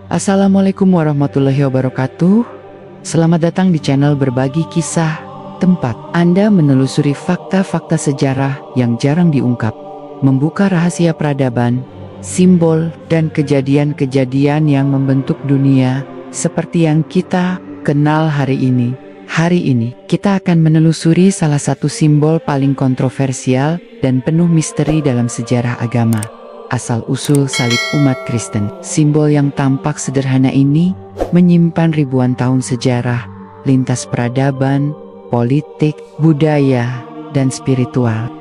Assalamualaikum warahmatullahi wabarakatuh. Selamat datang di channel Berbagi Kisah, tempat Anda menelusuri fakta-fakta sejarah yang jarang diungkap, membuka rahasia peradaban, simbol, dan kejadian-kejadian yang membentuk dunia seperti yang kita kenal hari ini. Hari ini, kita akan menelusuri salah satu simbol paling kontroversial dan penuh misteri dalam sejarah agama. Asal-usul salib umat Kristen. Simbol yang tampak sederhana ini menyimpan ribuan tahun sejarah, lintas peradaban, politik, budaya, dan spiritual.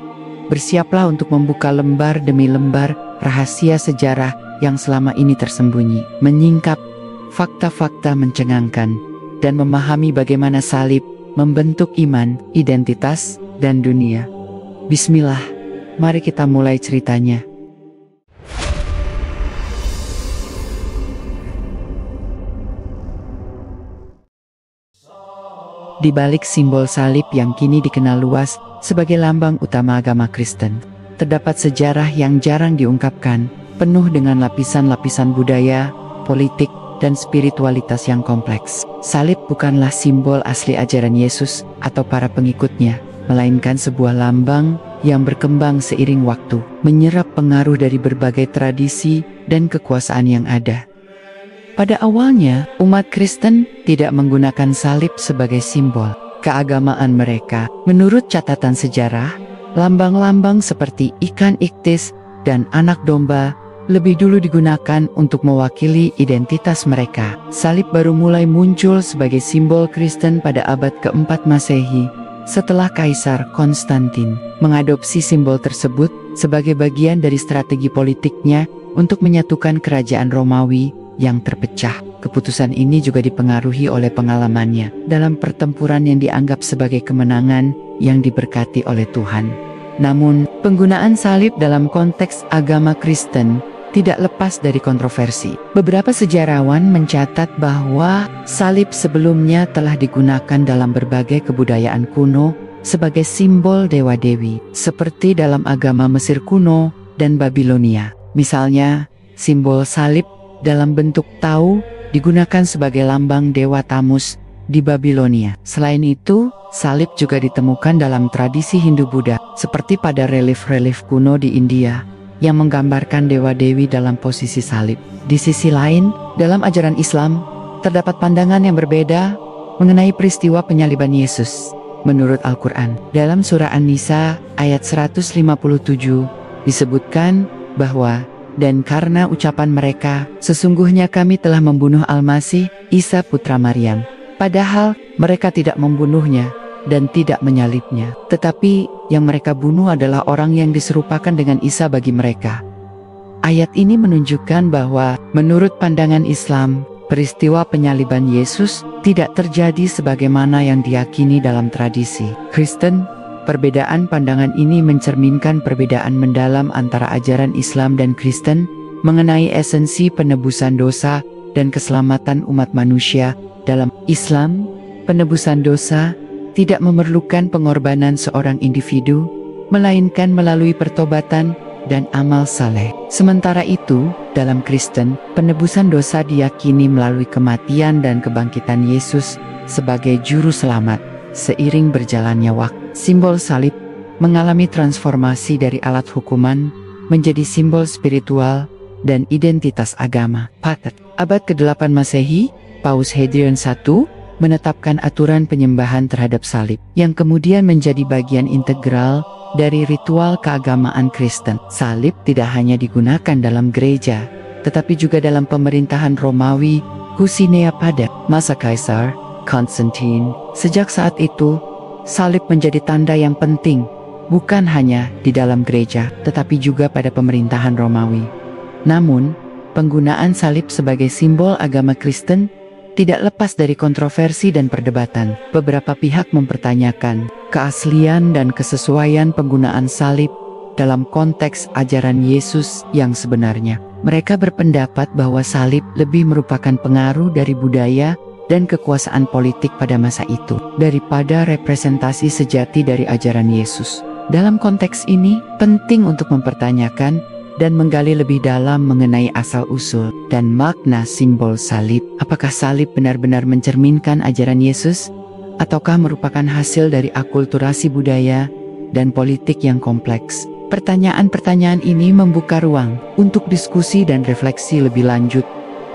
Bersiaplah untuk membuka lembar demi lembar rahasia sejarah yang selama ini tersembunyi, menyingkap fakta-fakta mencengangkan, dan memahami bagaimana salib membentuk iman, identitas, dan dunia. Bismillah, mari kita mulai ceritanya. Di balik simbol salib yang kini dikenal luas sebagai lambang utama agama Kristen, terdapat sejarah yang jarang diungkapkan, penuh dengan lapisan-lapisan budaya, politik, dan spiritualitas yang kompleks. Salib bukanlah simbol asli ajaran Yesus atau para pengikutnya, melainkan sebuah lambang yang berkembang seiring waktu, menyerap pengaruh dari berbagai tradisi dan kekuasaan yang ada. Pada awalnya, umat Kristen tidak menggunakan salib sebagai simbol keagamaan mereka. Menurut catatan sejarah, lambang-lambang seperti ikan iktis dan anak domba lebih dulu digunakan untuk mewakili identitas mereka. Salib baru mulai muncul sebagai simbol Kristen pada abad keempat Masehi, setelah Kaisar Konstantin mengadopsi simbol tersebut sebagai bagian dari strategi politiknya untuk menyatukan kerajaan Romawi yang terpecah. Keputusan ini juga dipengaruhi oleh pengalamannya dalam pertempuran yang dianggap sebagai kemenangan yang diberkati oleh Tuhan. Namun, penggunaan salib dalam konteks agama Kristen tidak lepas dari kontroversi. Beberapa sejarawan mencatat bahwa salib sebelumnya telah digunakan dalam berbagai kebudayaan kuno sebagai simbol dewa-dewi, seperti dalam agama Mesir kuno dan Babilonia. Misalnya, simbol salib dalam bentuk tau digunakan sebagai lambang dewa Tamus di Babilonia. Selain itu, salib juga ditemukan dalam tradisi Hindu-Buddha, seperti pada relief-relief kuno di India yang menggambarkan dewa-dewi dalam posisi salib. Di sisi lain, dalam ajaran Islam, terdapat pandangan yang berbeda mengenai peristiwa penyaliban Yesus. Menurut Al-Quran, dalam surah An-Nisa ayat 157 disebutkan bahwa dan karena ucapan mereka, sesungguhnya kami telah membunuh Al-Masih, Isa putra Maryam. Padahal mereka tidak membunuhnya dan tidak menyalibnya. Tetapi yang mereka bunuh adalah orang yang diserupakan dengan Isa bagi mereka. Ayat ini menunjukkan bahwa menurut pandangan Islam, peristiwa penyaliban Yesus tidak terjadi sebagaimana yang diyakini dalam tradisi Kristen. Perbedaan pandangan ini mencerminkan perbedaan mendalam antara ajaran Islam dan Kristen mengenai esensi penebusan dosa dan keselamatan umat manusia. Dalam Islam, penebusan dosa tidak memerlukan pengorbanan seorang individu, melainkan melalui pertobatan dan amal saleh. Sementara itu, dalam Kristen, penebusan dosa diyakini melalui kematian dan kebangkitan Yesus sebagai juru selamat. Seiring berjalannya waktu, simbol salib mengalami transformasi dari alat hukuman menjadi simbol spiritual dan identitas agama. Pada abad ke-8 Masehi, Paus Hadrian I menetapkan aturan penyembahan terhadap salib, yang kemudian menjadi bagian integral dari ritual keagamaan Kristen. Salib tidak hanya digunakan dalam gereja, tetapi juga dalam pemerintahan Romawi khususnya pada masa Kaisar Konstantin. Sejak saat itu, salib menjadi tanda yang penting, bukan hanya di dalam gereja, tetapi juga pada pemerintahan Romawi. Namun, penggunaan salib sebagai simbol agama Kristen tidak lepas dari kontroversi dan perdebatan. Beberapa pihak mempertanyakan keaslian dan kesesuaian penggunaan salib dalam konteks ajaran Yesus yang sebenarnya. Mereka berpendapat bahwa salib lebih merupakan pengaruh dari budaya dan kekuasaan politik pada masa itu, daripada representasi sejati dari ajaran Yesus. Dalam konteks ini, penting untuk mempertanyakan dan menggali lebih dalam mengenai asal-usul dan makna simbol salib. Apakah salib benar-benar mencerminkan ajaran Yesus, ataukah merupakan hasil dari akulturasi budaya dan politik yang kompleks? Pertanyaan-pertanyaan ini membuka ruang untuk diskusi dan refleksi lebih lanjut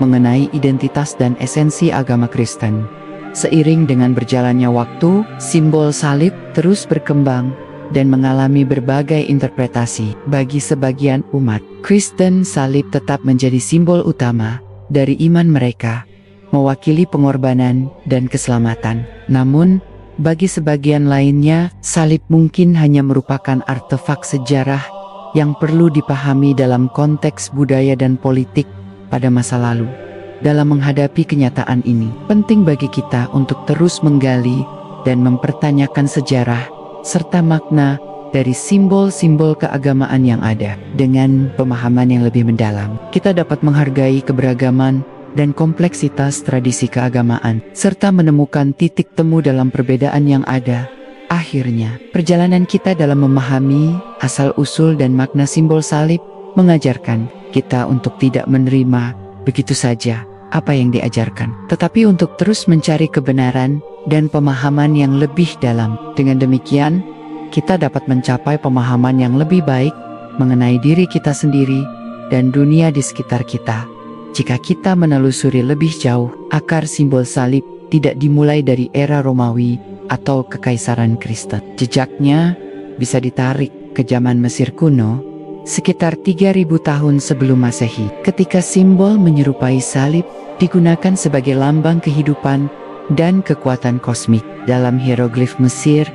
mengenai identitas dan esensi agama Kristen. Seiring dengan berjalannya waktu, simbol salib terus berkembang dan mengalami berbagai interpretasi. Bagi sebagian umat Kristen, salib tetap menjadi simbol utama dari iman mereka, mewakili pengorbanan dan keselamatan. Namun, bagi sebagian lainnya, salib mungkin hanya merupakan artefak sejarah yang perlu dipahami dalam konteks budaya dan politik pada masa lalu. Dalam menghadapi kenyataan ini, penting bagi kita untuk terus menggali dan mempertanyakan sejarah serta makna dari simbol-simbol keagamaan yang ada. Dengan pemahaman yang lebih mendalam, kita dapat menghargai keberagaman dan kompleksitas tradisi keagamaan, serta menemukan titik temu dalam perbedaan yang ada. Akhirnya, perjalanan kita dalam memahami asal-usul dan makna simbol salib mengajarkan kita untuk tidak menerima begitu saja apa yang diajarkan, tetapi untuk terus mencari kebenaran dan pemahaman yang lebih dalam. Dengan demikian, kita dapat mencapai pemahaman yang lebih baik mengenai diri kita sendiri dan dunia di sekitar kita. Jika kita menelusuri lebih jauh, akar simbol salib tidak dimulai dari era Romawi atau kekaisaran Kristen. Jejaknya bisa ditarik ke zaman Mesir kuno, sekitar 3000 tahun sebelum Masehi, ketika simbol menyerupai salib digunakan sebagai lambang kehidupan dan kekuatan kosmik. Dalam hieroglif Mesir,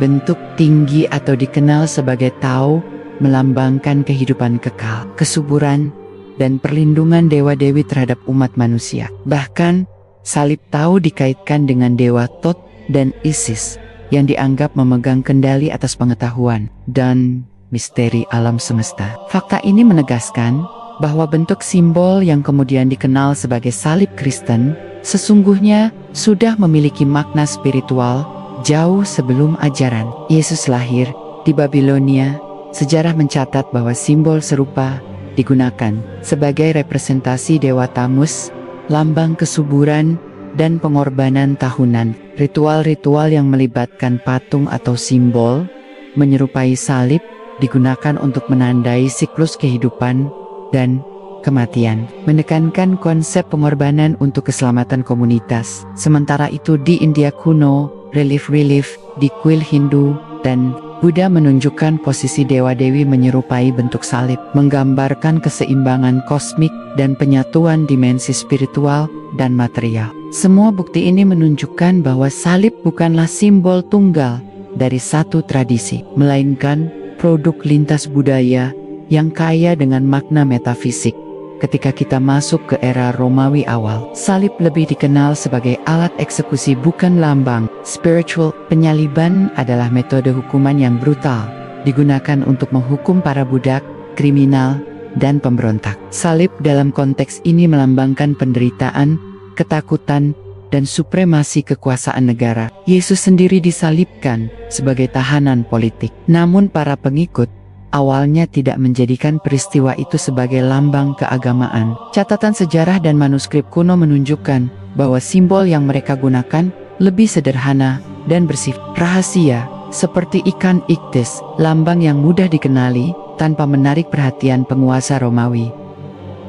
bentuk tinggi atau dikenal sebagai tau melambangkan kehidupan kekal, kesuburan, dan perlindungan dewa-dewi terhadap umat manusia. Bahkan, salib tau dikaitkan dengan dewa Tot dan Isis yang dianggap memegang kendali atas pengetahuan dan misteri alam semesta. Fakta ini menegaskan bahwa bentuk simbol yang kemudian dikenal sebagai salib Kristen sesungguhnya sudah memiliki makna spiritual jauh sebelum ajaran Yesus lahir di Babilonia. Sejarah mencatat bahwa simbol serupa digunakan sebagai representasi dewa Tamus, lambang kesuburan dan pengorbanan tahunan. Ritual-ritual yang melibatkan patung atau simbol menyerupai salib digunakan untuk menandai siklus kehidupan dan kematian, menekankan konsep pengorbanan untuk keselamatan komunitas. Sementara itu di India kuno, relief-relief di kuil Hindu dan Buddha menunjukkan posisi dewa-dewi menyerupai bentuk salib, menggambarkan keseimbangan kosmik dan penyatuan dimensi spiritual dan material. Semua bukti ini menunjukkan bahwa salib bukanlah simbol tunggal dari satu tradisi, melainkan produk lintas budaya yang kaya dengan makna metafisik. Ketika kita masuk ke era Romawi awal, salib lebih dikenal sebagai alat eksekusi bukan lambang spiritual. Penyaliban adalah metode hukuman yang brutal, digunakan untuk menghukum para budak, kriminal, dan pemberontak. Salib dalam konteks ini melambangkan penderitaan, ketakutan, dan supremasi kekuasaan negara. Yesus sendiri disalibkan sebagai tahanan politik. Namun para pengikut awalnya tidak menjadikan peristiwa itu sebagai lambang keagamaan. Catatan sejarah dan manuskrip kuno menunjukkan bahwa simbol yang mereka gunakan lebih sederhana dan bersifat rahasia, seperti ikan iktis, lambang yang mudah dikenali tanpa menarik perhatian penguasa Romawi.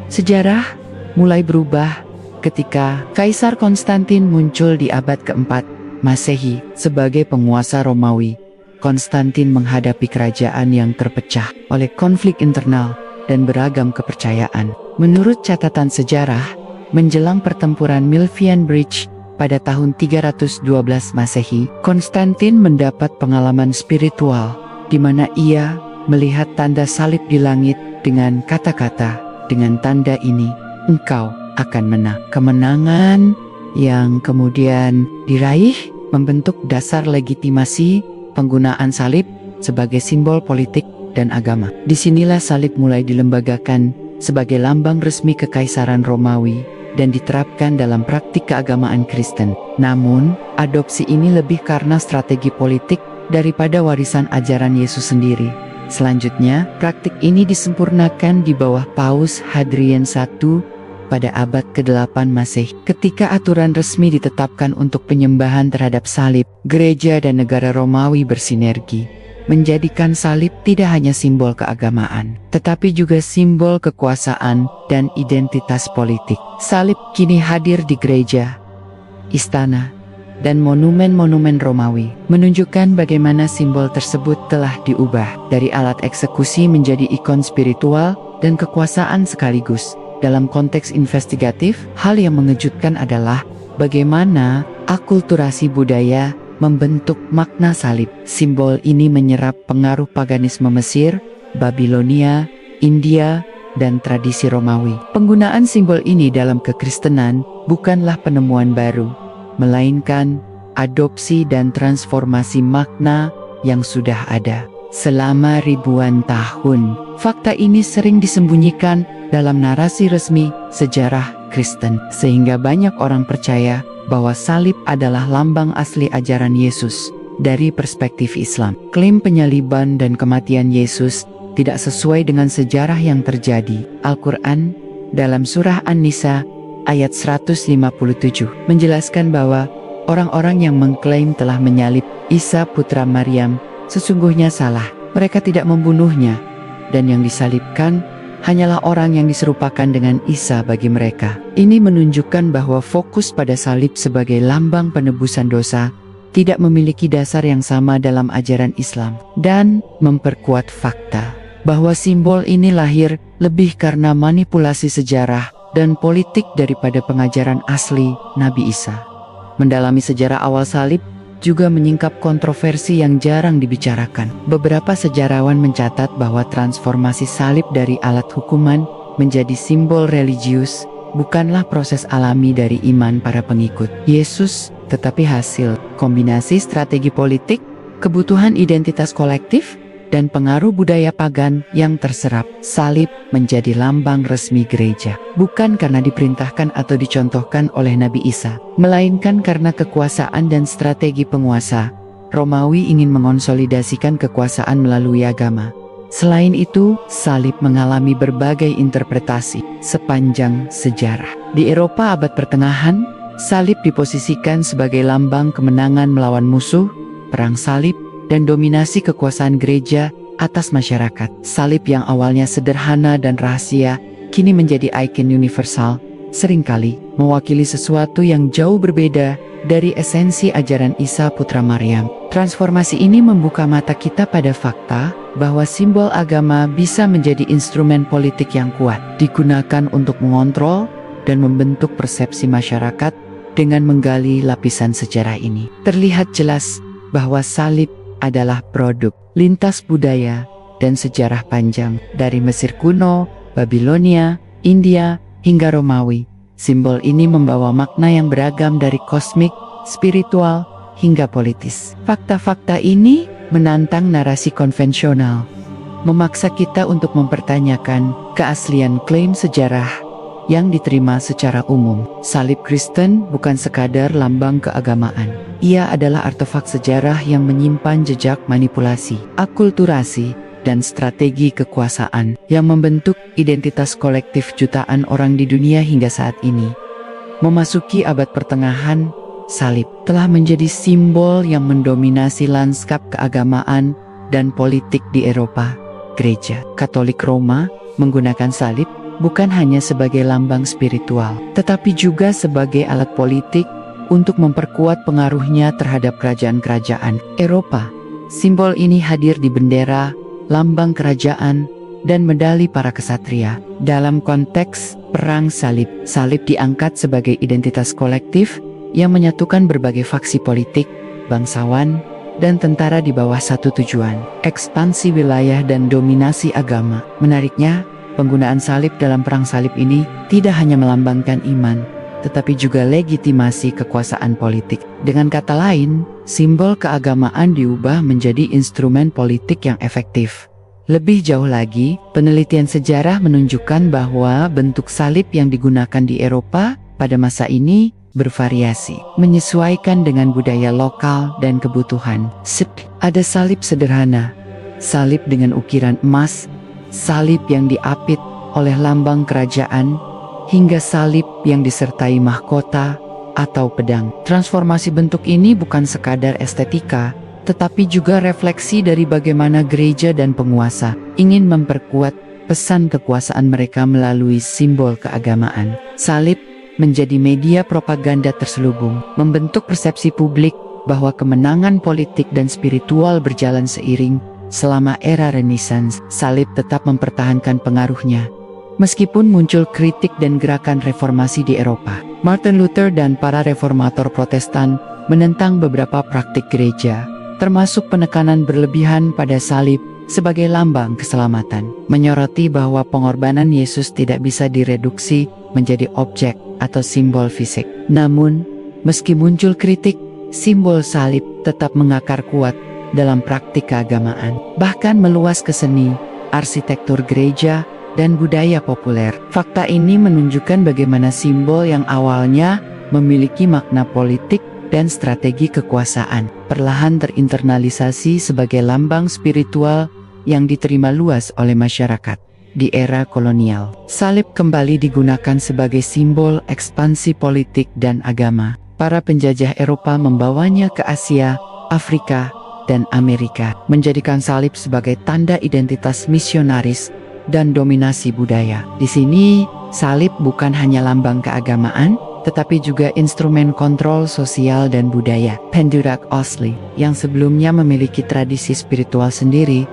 Sejarah mulai berubah ketika Kaisar Konstantin muncul di abad keempat Masehi sebagai penguasa Romawi. Konstantin menghadapi kerajaan yang terpecah oleh konflik internal dan beragam kepercayaan. Menurut catatan sejarah, menjelang pertempuran Milvian Bridge pada tahun 312 Masehi, Konstantin mendapat pengalaman spiritual di mana ia melihat tanda salib di langit dengan kata-kata, "Dengan tanda ini, engkau akan menang." Kemenangan yang kemudian diraih membentuk dasar legitimasi penggunaan salib sebagai simbol politik dan agama. Disinilah salib mulai dilembagakan sebagai lambang resmi kekaisaran Romawi dan diterapkan dalam praktik keagamaan Kristen. Namun, adopsi ini lebih karena strategi politik daripada warisan ajaran Yesus sendiri. Selanjutnya, praktik ini disempurnakan di bawah Paus Hadrian I pada abad ke-8 Masehi. Ketika aturan resmi ditetapkan untuk penyembahan terhadap salib, gereja dan negara Romawi bersinergi, menjadikan salib tidak hanya simbol keagamaan, tetapi juga simbol kekuasaan dan identitas politik. Salib kini hadir di gereja, istana, dan monumen-monumen Romawi, menunjukkan bagaimana simbol tersebut telah diubah dari alat eksekusi menjadi ikon spiritual dan kekuasaan sekaligus. Dalam konteks investigatif, hal yang mengejutkan adalah bagaimana akulturasi budaya membentuk makna salib. Simbol ini menyerap pengaruh paganisme Mesir, Babilonia, India, dan tradisi Romawi. Penggunaan simbol ini dalam kekristenan bukanlah penemuan baru, melainkan adopsi dan transformasi makna yang sudah ada selama ribuan tahun. Fakta ini sering disembunyikan dalam narasi resmi sejarah Kristen, sehingga banyak orang percaya bahwa salib adalah lambang asli ajaran Yesus. Dari perspektif Islam, klaim penyaliban dan kematian Yesus tidak sesuai dengan sejarah yang terjadi. Al-Quran dalam surah An-Nisa ayat 157 menjelaskan bahwa orang-orang yang mengklaim telah menyalib Isa putra Maryam sesungguhnya salah. Mereka tidak membunuhnya, dan yang disalibkan hanyalah orang yang diserupakan dengan Isa bagi mereka. Ini menunjukkan bahwa fokus pada salib sebagai lambang penebusan dosa tidak memiliki dasar yang sama dalam ajaran Islam, dan memperkuat fakta bahwa simbol ini lahir lebih karena manipulasi sejarah dan politik daripada pengajaran asli Nabi Isa. Mendalami sejarah awal salib juga menyingkap kontroversi yang jarang dibicarakan. Beberapa sejarawan mencatat bahwa transformasi salib dari alat hukuman menjadi simbol religius bukanlah proses alami dari iman para pengikut Yesus, tetapi hasil kombinasi strategi politik, kebutuhan identitas kolektif, dan pengaruh budaya pagan yang terserap. Salib menjadi lambang resmi gereja, bukan karena diperintahkan atau dicontohkan oleh Nabi Isa, melainkan karena kekuasaan dan strategi penguasa. Romawi ingin mengonsolidasikan kekuasaan melalui agama. Selain itu, salib mengalami berbagai interpretasi sepanjang sejarah. Di Eropa abad pertengahan, salib diposisikan sebagai lambang kemenangan melawan musuh, perang salib, dan dominasi kekuasaan gereja atas masyarakat. Salib yang awalnya sederhana dan rahasia, kini menjadi ikon universal, seringkali mewakili sesuatu yang jauh berbeda dari esensi ajaran Isa putra Maryam. Transformasi ini membuka mata kita pada fakta bahwa simbol agama bisa menjadi instrumen politik yang kuat, digunakan untuk mengontrol dan membentuk persepsi masyarakat. Dengan menggali lapisan sejarah ini, terlihat jelas bahwa salib adalah produk lintas budaya dan sejarah panjang dari Mesir kuno, Babilonia, India, hingga Romawi. Simbol ini membawa makna yang beragam dari kosmik, spiritual, hingga politis. Fakta-fakta ini menantang narasi konvensional, memaksa kita untuk mempertanyakan keaslian klaim sejarah yang diterima secara umum. Salib Kristen bukan sekadar lambang keagamaan. Ia adalah artefak sejarah yang menyimpan jejak manipulasi, akulturasi, dan strategi kekuasaan yang membentuk identitas kolektif jutaan orang di dunia hingga saat ini. Memasuki abad pertengahan, salib telah menjadi simbol yang mendominasi lanskap keagamaan dan politik di Eropa. Gereja Katolik Roma menggunakan salib bukan hanya sebagai lambang spiritual, tetapi juga sebagai alat politik untuk memperkuat pengaruhnya terhadap kerajaan-kerajaan Eropa. Simbol ini hadir di bendera, lambang kerajaan, dan medali para kesatria. Dalam konteks perang salib, salib diangkat sebagai identitas kolektif yang menyatukan berbagai faksi politik, bangsawan, dan tentara di bawah satu tujuan, ekspansi wilayah dan dominasi agama. Menariknya, penggunaan salib dalam perang salib ini tidak hanya melambangkan iman, tetapi juga legitimasi kekuasaan politik. Dengan kata lain, simbol keagamaan diubah menjadi instrumen politik yang efektif. Lebih jauh lagi, penelitian sejarah menunjukkan bahwa bentuk salib yang digunakan di Eropa pada masa ini bervariasi, menyesuaikan dengan budaya lokal dan kebutuhan. Ada salib sederhana, salib dengan ukiran emas, salib yang diapit oleh lambang kerajaan, hingga salib yang disertai mahkota atau pedang. Transformasi bentuk ini bukan sekadar estetika, tetapi juga refleksi dari bagaimana gereja dan penguasa ingin memperkuat pesan kekuasaan mereka melalui simbol keagamaan. Salib menjadi media propaganda terselubung, membentuk persepsi publik bahwa kemenangan politik dan spiritual berjalan seiring. Selama era Renaissance, salib tetap mempertahankan pengaruhnya, meskipun muncul kritik dan gerakan reformasi di Eropa. Martin Luther dan para reformator Protestan menentang beberapa praktik gereja, termasuk penekanan berlebihan pada salib sebagai lambang keselamatan, menyoroti bahwa pengorbanan Yesus tidak bisa direduksi menjadi objek atau simbol fisik. Namun, meski muncul kritik, simbol salib tetap mengakar kuat dalam praktik keagamaan, bahkan meluas ke seni, arsitektur gereja, dan budaya populer. Fakta ini menunjukkan bagaimana simbol yang awalnya memiliki makna politik dan strategi kekuasaan, perlahan terinternalisasi sebagai lambang spiritual yang diterima luas oleh masyarakat. Di era kolonial, salib kembali digunakan sebagai simbol ekspansi politik dan agama. Para penjajah Eropa membawanya ke Asia, Afrika, dan Amerika, menjadikan salib sebagai tanda identitas misionaris dan dominasi budaya. Di sini, salib bukan hanya lambang keagamaan, tetapi juga instrumen kontrol sosial dan budaya. Pendurak Osli, yang sebelumnya memiliki tradisi spiritual sendiri,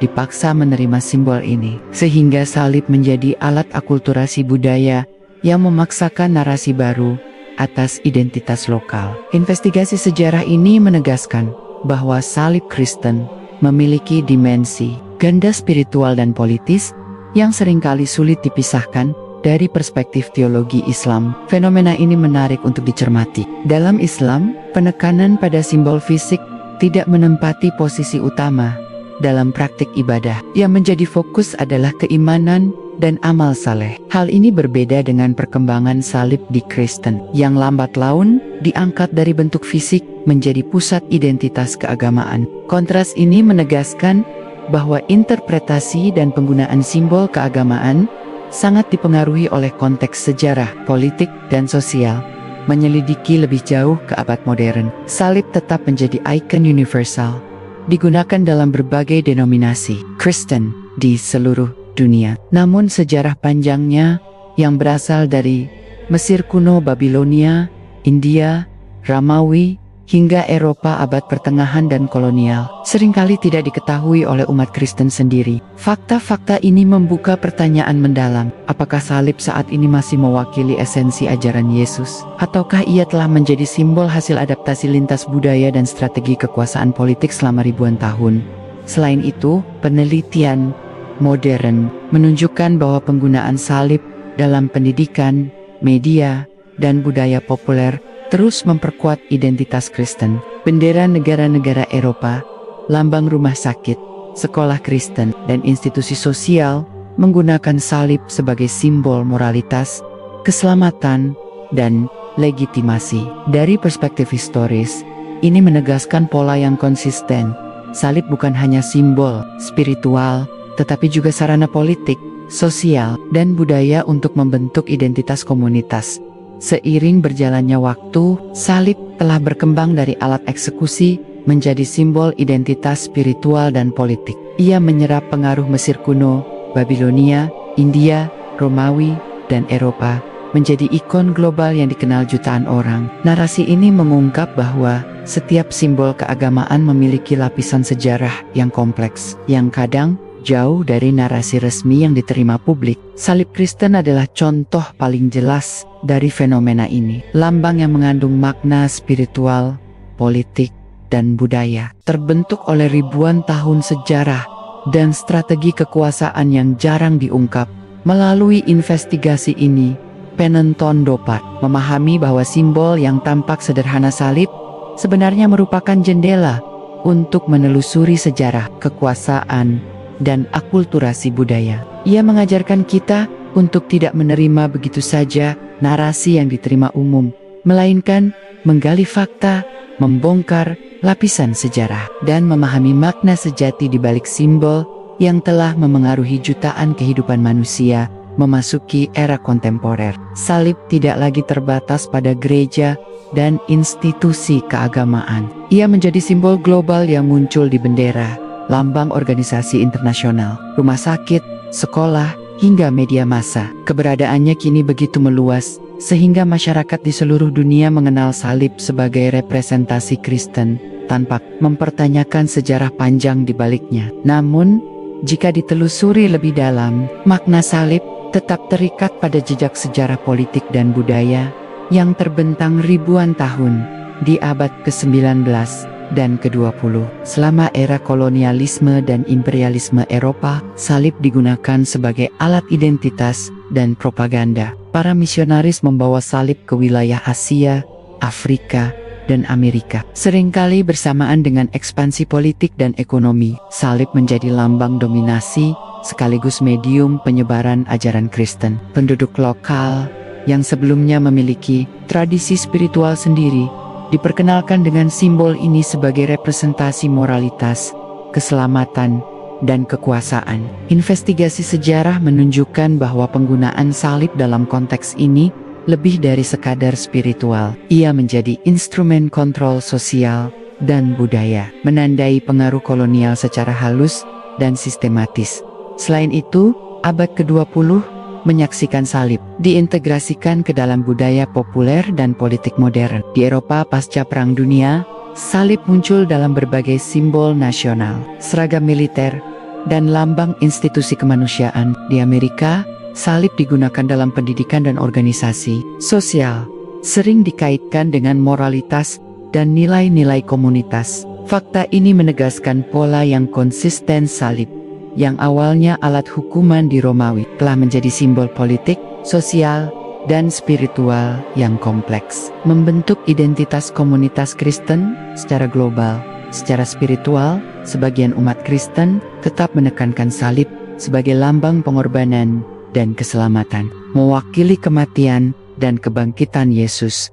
dipaksa menerima simbol ini, sehingga salib menjadi alat akulturasi budaya yang memaksakan narasi baru atas identitas lokal. Investigasi sejarah ini menegaskan bahwa salib Kristen memiliki dimensi ganda spiritual dan politis yang seringkali sulit dipisahkan dari perspektif teologi Islam. Fenomena ini menarik untuk dicermati. Dalam Islam, penekanan pada simbol fisik tidak menempati posisi utama dalam praktik ibadah. Yang menjadi fokus adalah keimanan dan amal saleh. Hal ini berbeda dengan perkembangan salib di Kristen, yang lambat laun diangkat dari bentuk fisik menjadi pusat identitas keagamaan. Kontras ini menegaskan bahwa interpretasi dan penggunaan simbol keagamaan sangat dipengaruhi oleh konteks sejarah, politik, dan sosial. Menyelidiki lebih jauh ke abad modern, salib tetap menjadi ikon universal, digunakan dalam berbagai denominasi Kristen di seluruh dunia. Namun sejarah panjangnya yang berasal dari Mesir kuno, Babilonia, India, Romawi, hingga Eropa abad pertengahan dan kolonial, seringkali tidak diketahui oleh umat Kristen sendiri. Fakta-fakta ini membuka pertanyaan mendalam. Apakah salib saat ini masih mewakili esensi ajaran Yesus? Ataukah ia telah menjadi simbol hasil adaptasi lintas budaya dan strategi kekuasaan politik selama ribuan tahun? Selain itu, penelitian modern menunjukkan bahwa penggunaan salib dalam pendidikan, media, dan budaya populer terus memperkuat identitas Kristen. Bendera negara-negara Eropa, lambang rumah sakit, sekolah Kristen, dan institusi sosial menggunakan salib sebagai simbol moralitas, keselamatan, dan legitimasi. Dari perspektif historis, ini menegaskan pola yang konsisten. Salib bukan hanya simbol spiritual, tetapi juga sarana politik, sosial, dan budaya untuk membentuk identitas komunitas. Seiring berjalannya waktu, salib telah berkembang dari alat eksekusi menjadi simbol identitas spiritual dan politik. Ia menyerap pengaruh Mesir kuno, Babilonia, India, Romawi, dan Eropa, menjadi ikon global yang dikenal jutaan orang. Narasi ini mengungkap bahwa setiap simbol keagamaan memiliki lapisan sejarah yang kompleks, yang kadang jauh dari narasi resmi yang diterima publik. Salib Kristen adalah contoh paling jelas dari fenomena ini. Lambang yang mengandung makna spiritual, politik, dan budaya, terbentuk oleh ribuan tahun sejarah dan strategi kekuasaan yang jarang diungkap. Melalui investigasi ini, penonton dapat memahami bahwa simbol yang tampak sederhana salib sebenarnya merupakan jendela untuk menelusuri sejarah, kekuasaan, dan akulturasi budaya. Ia mengajarkan kita untuk tidak menerima begitu saja narasi yang diterima umum, melainkan menggali fakta, membongkar lapisan sejarah, dan memahami makna sejati di balik simbol yang telah memengaruhi jutaan kehidupan manusia memasuki era kontemporer. Salib tidak lagi terbatas pada gereja dan institusi keagamaan. Ia menjadi simbol global yang muncul di bendera, lambang organisasi internasional, rumah sakit, sekolah, hingga media massa. Keberadaannya kini begitu meluas, sehingga masyarakat di seluruh dunia mengenal salib sebagai representasi Kristen, tanpa mempertanyakan sejarah panjang di baliknya. Namun, jika ditelusuri lebih dalam, makna salib tetap terikat pada jejak sejarah politik dan budaya yang terbentang ribuan tahun di abad ke-19 dan ke-20. Selama era kolonialisme dan imperialisme Eropa, salib digunakan sebagai alat identitas dan propaganda. Para misionaris membawa salib ke wilayah Asia, Afrika, dan Amerika. Seringkali bersamaan dengan ekspansi politik dan ekonomi, salib menjadi lambang dominasi sekaligus medium penyebaran ajaran Kristen. Penduduk lokal yang sebelumnya memiliki tradisi spiritual sendiri diperkenalkan dengan simbol ini sebagai representasi moralitas, keselamatan, dan kekuasaan. Investigasi sejarah menunjukkan bahwa penggunaan salib dalam konteks ini lebih dari sekadar spiritual. Ia menjadi instrumen kontrol sosial dan budaya, menandai pengaruh kolonial secara halus dan sistematis. Selain itu, abad ke-20 menyaksikan salib diintegrasikan ke dalam budaya populer dan politik modern. Di Eropa pasca Perang Dunia, salib muncul dalam berbagai simbol nasional, seragam militer, dan lambang institusi kemanusiaan. Di Amerika, salib digunakan dalam pendidikan dan organisasi sosial, sering dikaitkan dengan moralitas dan nilai-nilai komunitas. Fakta ini menegaskan pola yang konsisten salib, yang awalnya alat hukuman di Romawi, telah menjadi simbol politik, sosial, dan spiritual yang kompleks, membentuk identitas komunitas Kristen secara global. Secara spiritual, sebagian umat Kristen tetap menekankan salib sebagai lambang pengorbanan dan keselamatan, mewakili kematian dan kebangkitan Yesus.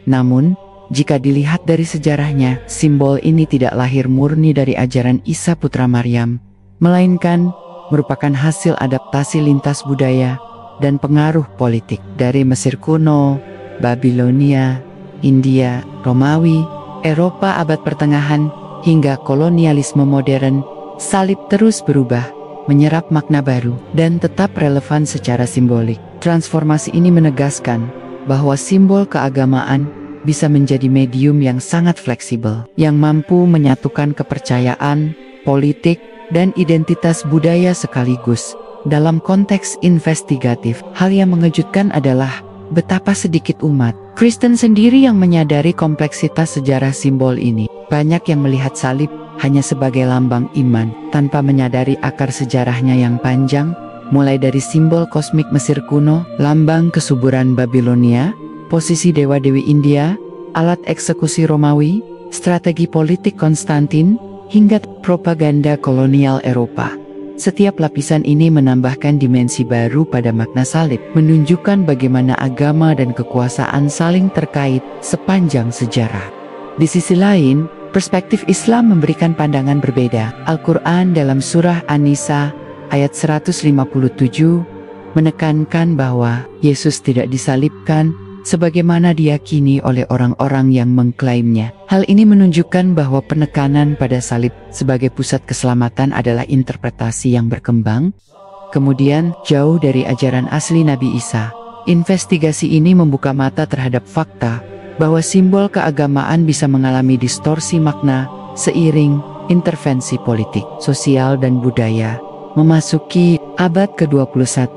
Namun, jika dilihat dari sejarahnya, simbol ini tidak lahir murni dari ajaran Isa putra Maryam, melainkan merupakan hasil adaptasi lintas budaya dan pengaruh politik dari Mesir kuno, Babilonia, India, Romawi, Eropa abad pertengahan, hingga kolonialisme modern. Salib terus berubah, menyerap makna baru, dan tetap relevan secara simbolik. Transformasi ini menegaskan bahwa simbol keagamaan bisa menjadi medium yang sangat fleksibel, yang mampu menyatukan kepercayaan, politik, dan identitas budaya sekaligus. Dalam konteks investigatif, hal yang mengejutkan adalah betapa sedikit umat Kristen sendiri yang menyadari kompleksitas sejarah simbol ini. Banyak yang melihat salib hanya sebagai lambang iman, tanpa menyadari akar sejarahnya yang panjang, mulai dari simbol kosmik Mesir kuno, lambang kesuburan Babilonia, posisi dewa-dewi India, alat eksekusi Romawi, strategi politik Konstantin, hingga propaganda kolonial Eropa. Setiap lapisan ini menambahkan dimensi baru pada makna salib, menunjukkan bagaimana agama dan kekuasaan saling terkait sepanjang sejarah. Di sisi lain, perspektif Islam memberikan pandangan berbeda. Al-Quran dalam surah An-Nisa ayat 157 menekankan bahwa Yesus tidak disalibkan sebagaimana diyakini oleh orang-orang yang mengklaimnya. Hal ini menunjukkan bahwa penekanan pada salib sebagai pusat keselamatan adalah interpretasi yang berkembang, kemudian jauh dari ajaran asli Nabi Isa. Investigasi ini membuka mata terhadap fakta bahwa simbol keagamaan bisa mengalami distorsi makna seiring intervensi politik, sosial, dan budaya. Memasuki abad ke-21,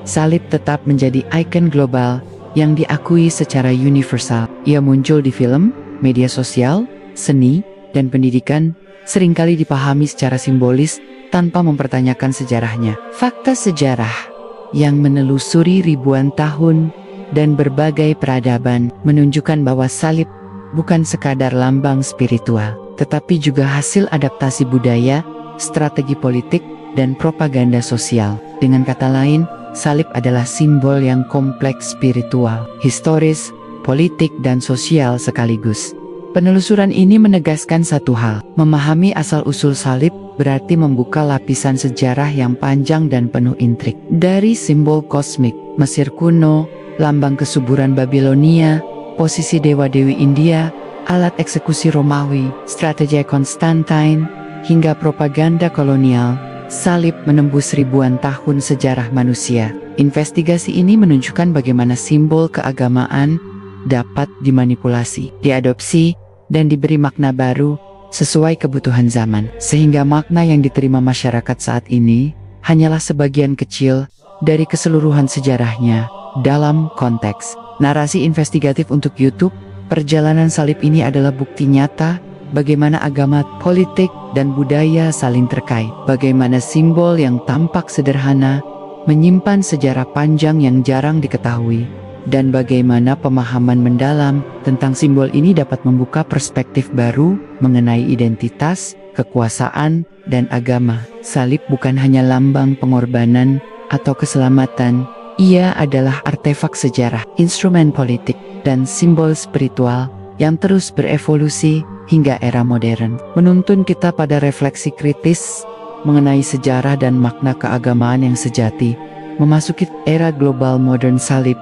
salib tetap menjadi ikon global yang diakui secara universal. Ia muncul di film, media sosial, seni, dan pendidikan, seringkali dipahami secara simbolis tanpa mempertanyakan sejarahnya. Fakta sejarah yang menelusuri ribuan tahun dan berbagai peradaban menunjukkan bahwa salib bukan sekadar lambang spiritual, tetapi juga hasil adaptasi budaya, strategi politik, dan propaganda sosial. Dengan kata lain, salib adalah simbol yang kompleks spiritual, historis, politik, dan sosial sekaligus. Penelusuran ini menegaskan satu hal, memahami asal-usul salib berarti membuka lapisan sejarah yang panjang dan penuh intrik. Dari simbol kosmik, Mesir kuno, lambang kesuburan Babilonia, posisi dewa-dewi India, alat eksekusi Romawi, strategi Konstantin, hingga propaganda kolonial, salib menembus ribuan tahun sejarah manusia. Investigasi ini menunjukkan bagaimana simbol keagamaan dapat dimanipulasi, diadopsi, dan diberi makna baru sesuai kebutuhan zaman. Sehingga makna yang diterima masyarakat saat ini hanyalah sebagian kecil dari keseluruhan sejarahnya. Dalam konteks narasi investigatif untuk YouTube, perjalanan salib ini adalah bukti nyata bagaimana agama, politik, dan budaya saling terkait. Bagaimana simbol yang tampak sederhana menyimpan sejarah panjang yang jarang diketahui. Dan bagaimana pemahaman mendalam tentang simbol ini dapat membuka perspektif baru mengenai identitas, kekuasaan, dan agama. Salib bukan hanya lambang pengorbanan atau keselamatan, ia adalah artefak sejarah, instrumen politik, dan simbol spiritual yang terus berevolusi hingga era modern. Menuntun kita pada refleksi kritis mengenai sejarah dan makna keagamaan yang sejati. Memasuki era global modern, salib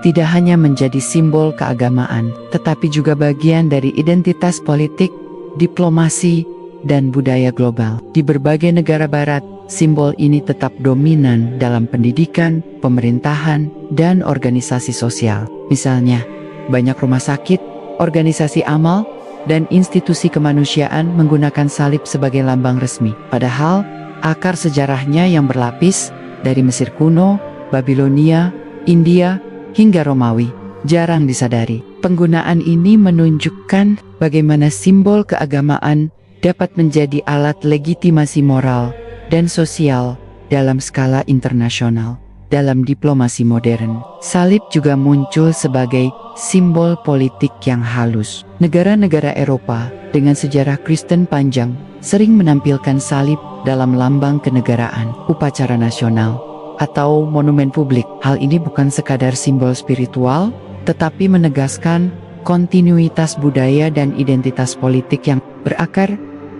tidak hanya menjadi simbol keagamaan, tetapi juga bagian dari identitas politik, diplomasi, dan budaya global. Di berbagai negara barat, simbol ini tetap dominan dalam pendidikan, pemerintahan, dan organisasi sosial. Misalnya, banyak rumah sakit, organisasi amal, dan institusi kemanusiaan menggunakan salib sebagai lambang resmi. Padahal, akar sejarahnya yang berlapis dari Mesir kuno, Babilonia, India, hingga Romawi, jarang disadari. Penggunaan ini menunjukkan bagaimana simbol keagamaan dapat menjadi alat legitimasi moral dan sosial dalam skala internasional. Dalam diplomasi modern, salib juga muncul sebagai simbol politik yang halus. Negara-negara Eropa dengan sejarah Kristen panjang sering menampilkan salib dalam lambang kenegaraan, upacara nasional, atau monumen publik. Hal ini bukan sekadar simbol spiritual, tetapi menegaskan kontinuitas budaya dan identitas politik yang berakar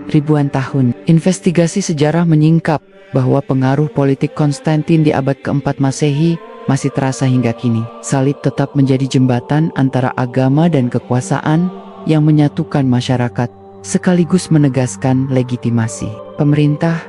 ribuan tahun. Investigasi sejarah menyingkap bahwa pengaruh politik Konstantin di abad keempat Masehi masih terasa hingga kini. Salib tetap menjadi jembatan antara agama dan kekuasaan yang menyatukan masyarakat, sekaligus menegaskan legitimasi pemerintah.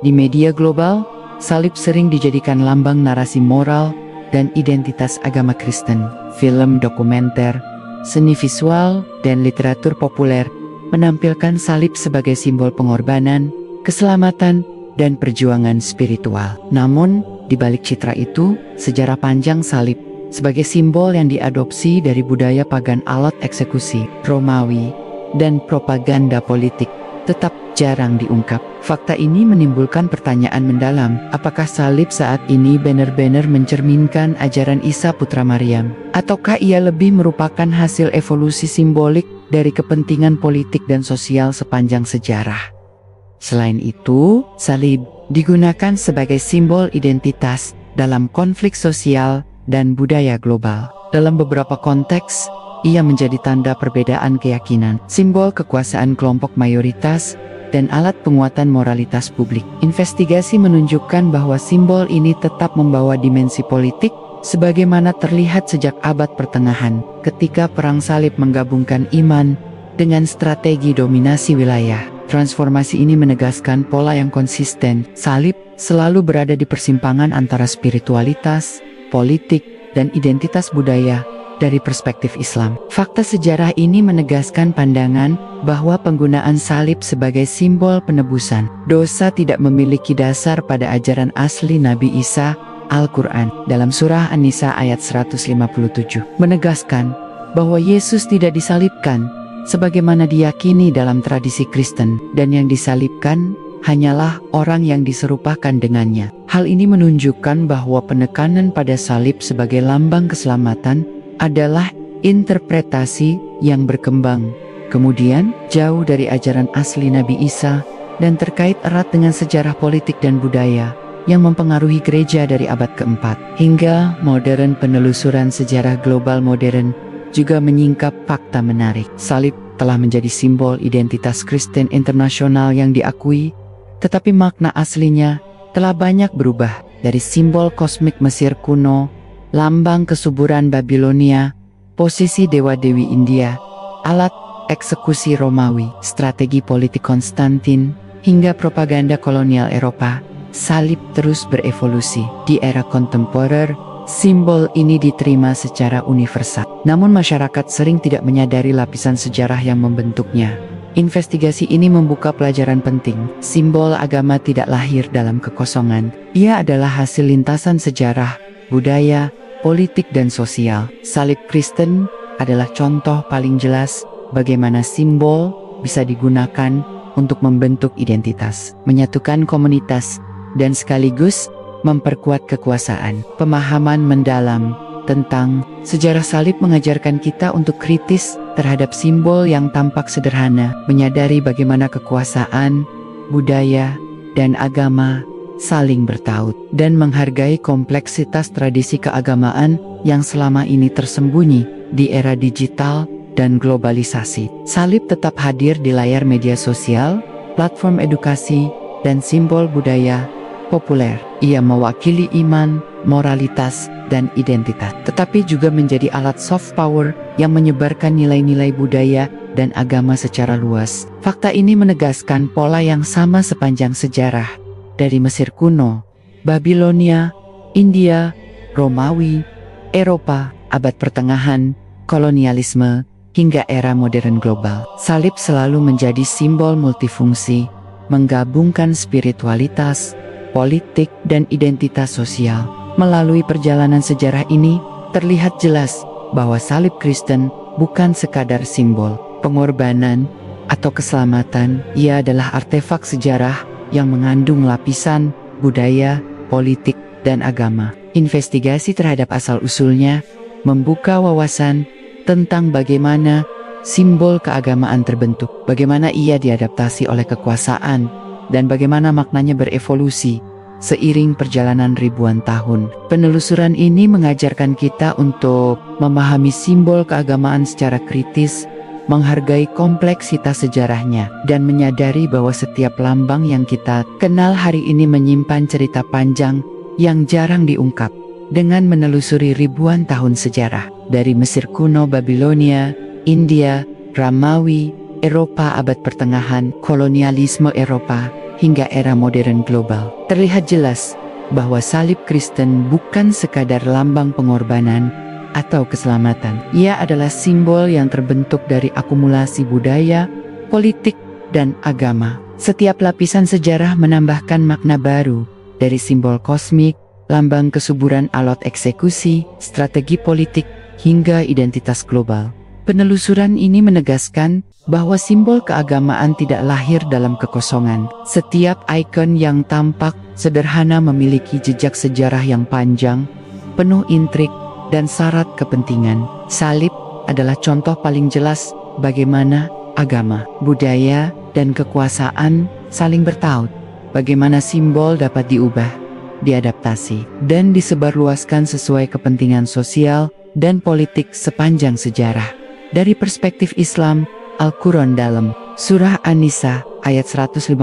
Di media global, salib sering dijadikan lambang narasi moral dan identitas agama Kristen. Film dokumenter, seni visual, dan literatur populer menampilkan salib sebagai simbol pengorbanan, keselamatan, dan perjuangan spiritual. Namun, di balik citra itu, sejarah panjang salib sebagai simbol yang diadopsi dari budaya pagan, alat eksekusi Romawi, dan propaganda politik tetap jarang diungkap. Fakta ini menimbulkan pertanyaan mendalam, apakah salib saat ini benar-benar mencerminkan ajaran Isa Putra Maryam? Ataukah ia lebih merupakan hasil evolusi simbolik dari kepentingan politik dan sosial sepanjang sejarah? Selain itu, salib digunakan sebagai simbol identitas dalam konflik sosial dan budaya global. Dalam beberapa konteks, ia menjadi tanda perbedaan keyakinan, simbol kekuasaan kelompok mayoritas, dan alat penguatan moralitas publik. Investigasi menunjukkan bahwa simbol ini tetap membawa dimensi politik, sebagaimana terlihat sejak abad pertengahan, ketika perang salib menggabungkan iman dengan strategi dominasi wilayah. Transformasi ini menegaskan pola yang konsisten. Salib selalu berada di persimpangan antara spiritualitas, politik, dan identitas budaya dari perspektif Islam. Fakta sejarah ini menegaskan pandangan bahwa penggunaan salib sebagai simbol penebusan dosa tidak memiliki dasar pada ajaran asli Nabi Isa. Al-Quran dalam surah An-Nisa ayat 157 menegaskan bahwa Yesus tidak disalibkan sebagaimana diyakini dalam tradisi Kristen, dan yang disalibkan hanyalah orang yang diserupakan dengannya. Hal ini menunjukkan bahwa penekanan pada salib sebagai lambang keselamatan adalah interpretasi yang berkembang, kemudian jauh dari ajaran asli Nabi Isa, dan terkait erat dengan sejarah politik dan budaya yang mempengaruhi gereja dari abad keempat. Hingga modern, penelusuran sejarah global modern juga menyingkap fakta menarik. Salib telah menjadi simbol identitas Kristen internasional yang diakui, tetapi makna aslinya telah banyak berubah dari simbol kosmik Mesir kuno, lambang kesuburan Babilonia, posisi dewa-dewi India, alat eksekusi Romawi, strategi politik Konstantin, hingga propaganda kolonial Eropa. Salib terus berevolusi. Di era kontemporer, simbol ini diterima secara universal. Namun masyarakat sering tidak menyadari lapisan sejarah yang membentuknya. Investigasi ini membuka pelajaran penting. Simbol agama tidak lahir dalam kekosongan. Ia adalah hasil lintasan sejarah, budaya, politik dan sosial. Salib Kristen adalah contoh paling jelas bagaimana simbol bisa digunakan untuk membentuk identitas, menyatukan komunitas, dan sekaligus memperkuat kekuasaan. Pemahaman mendalam tentang sejarah salib mengajarkan kita untuk kritis terhadap simbol yang tampak sederhana, menyadari bagaimana kekuasaan, budaya, dan agama saling bertaut, dan menghargai kompleksitas tradisi keagamaan yang selama ini tersembunyi di era digital dan globalisasi. Salib tetap hadir di layar media sosial, platform edukasi, dan simbol budaya populer. Ia mewakili iman, moralitas, dan identitas, tetapi juga menjadi alat soft power yang menyebarkan nilai-nilai budaya dan agama secara luas. Fakta ini menegaskan pola yang sama sepanjang sejarah, dari Mesir kuno, Babilonia, India, Romawi, Eropa, abad pertengahan, kolonialisme, hingga era modern global. Salib selalu menjadi simbol multifungsi, menggabungkan spiritualitas, politik, dan identitas sosial. Melalui perjalanan sejarah ini, terlihat jelas bahwa salib Kristen bukan sekadar simbol pengorbanan atau keselamatan. Ia adalah artefak sejarah yang mengandung lapisan budaya, politik, dan agama. Investigasi terhadap asal-usulnya membuka wawasan tentang bagaimana simbol keagamaan terbentuk, bagaimana ia diadaptasi oleh kekuasaan, dan bagaimana maknanya berevolusi seiring perjalanan ribuan tahun. Penelusuran ini mengajarkan kita untuk memahami simbol keagamaan secara kritis, menghargai kompleksitas sejarahnya, dan menyadari bahwa setiap lambang yang kita kenal hari ini menyimpan cerita panjang yang jarang diungkap. Dengan menelusuri ribuan tahun sejarah, dari Mesir kuno, Babilonia, India, Romawi, Eropa abad pertengahan, kolonialisme Eropa, hingga era modern global, terlihat jelas bahwa salib Kristen bukan sekadar lambang pengorbanan atau keselamatan. Ia adalah simbol yang terbentuk dari akumulasi budaya, politik, dan agama. Setiap lapisan sejarah menambahkan makna baru, dari simbol kosmik, lambang kesuburan alat eksekusi, strategi politik, hingga identitas global. Penelusuran ini menegaskan bahwa simbol keagamaan tidak lahir dalam kekosongan. Setiap ikon yang tampak sederhana memiliki jejak sejarah yang panjang, penuh intrik, dan syarat kepentingan. Salib adalah contoh paling jelas bagaimana agama, budaya, dan kekuasaan saling bertaut. Bagaimana simbol dapat diubah, diadaptasi, dan disebarluaskan sesuai kepentingan sosial dan politik sepanjang sejarah. Dari perspektif Islam, Al-Quran dalam Surah An-Nisa ayat 157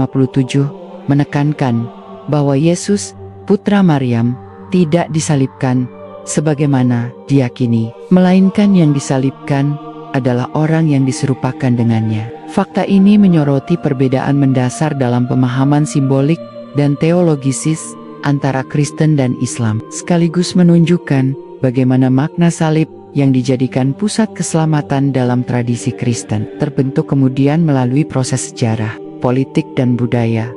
menekankan bahwa Yesus, putra Maryam, tidak disalibkan sebagaimana diyakini, melainkan yang disalibkan adalah orang yang diserupakan dengannya. Fakta ini menyoroti perbedaan mendasar dalam pemahaman simbolik dan teologisis antara Kristen dan Islam, sekaligus menunjukkan bagaimana makna salib yang dijadikan pusat keselamatan dalam tradisi Kristen terbentuk kemudian melalui proses sejarah, politik, dan budaya.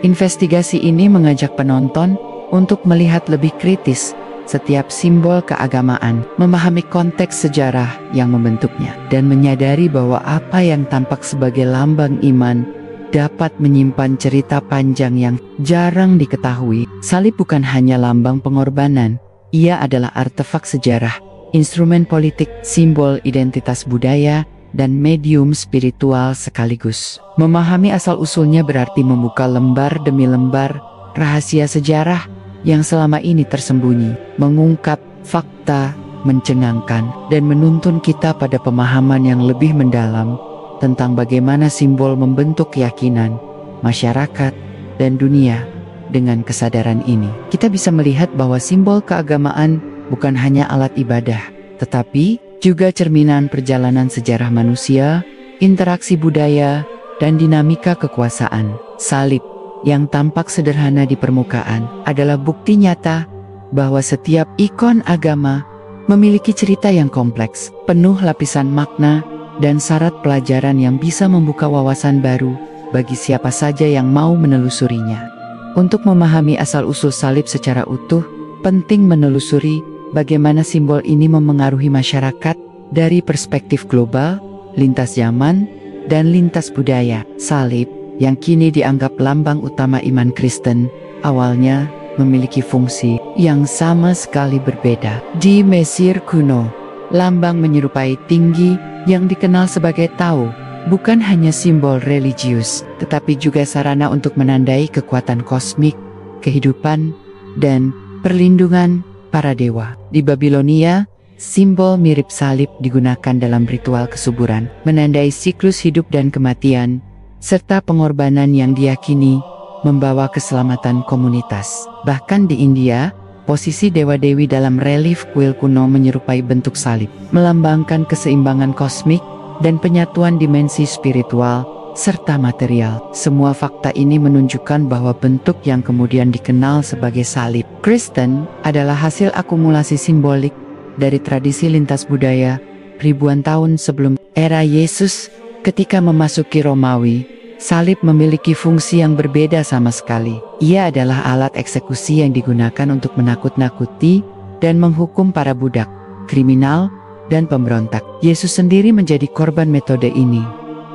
Investigasi ini mengajak penonton untuk melihat lebih kritis setiap simbol keagamaan, memahami konteks sejarah yang membentuknya, dan menyadari bahwa apa yang tampak sebagai lambang iman dapat menyimpan cerita panjang yang jarang diketahui. Salib bukan hanya lambang pengorbanan, ia adalah artefak sejarah, instrumen politik, simbol identitas budaya, dan medium spiritual sekaligus. Memahami asal-usulnya berarti membuka lembar demi lembar rahasia sejarah yang selama ini tersembunyi, mengungkap fakta mencengangkan, dan menuntun kita pada pemahaman yang lebih mendalam tentang bagaimana simbol membentuk keyakinan, masyarakat, dan dunia. Dengan kesadaran ini, kita bisa melihat bahwa simbol keagamaan bukan hanya alat ibadah, tetapi juga cerminan perjalanan sejarah manusia, interaksi budaya, dan dinamika kekuasaan. Salib, yang tampak sederhana di permukaan, adalah bukti nyata bahwa setiap ikon agama memiliki cerita yang kompleks, penuh lapisan makna, dan syarat pelajaran yang bisa membuka wawasan baru bagi siapa saja yang mau menelusurinya. Untuk memahami asal-usul salib secara utuh, penting menelusuri bagaimana simbol ini memengaruhi masyarakat dari perspektif global, lintas zaman, dan lintas budaya. Salib, yang kini dianggap lambang utama iman Kristen, awalnya memiliki fungsi yang sama sekali berbeda. Di Mesir kuno, lambang menyerupai tinggi yang dikenal sebagai Tau, bukan hanya simbol religius, tetapi juga sarana untuk menandai kekuatan kosmik, kehidupan, dan perlindungan para dewa. Di Babilonia, simbol mirip salib digunakan dalam ritual kesuburan, menandai siklus hidup dan kematian, serta pengorbanan yang diyakini membawa keselamatan komunitas. Bahkan di India, posisi dewa-dewi dalam relief kuil kuno menyerupai bentuk salib, melambangkan keseimbangan kosmik dan penyatuan dimensi spiritual serta material. Semua fakta ini menunjukkan bahwa bentuk yang kemudian dikenal sebagai salib Kristen adalah hasil akumulasi simbolik dari tradisi lintas budaya ribuan tahun sebelum era Yesus. Ketika memasuki Romawi, salib memiliki fungsi yang berbeda sama sekali. Ia adalah alat eksekusi yang digunakan untuk menakut-nakuti dan menghukum para budak, kriminal, dan pemberontak. Yesus sendiri menjadi korban metode ini.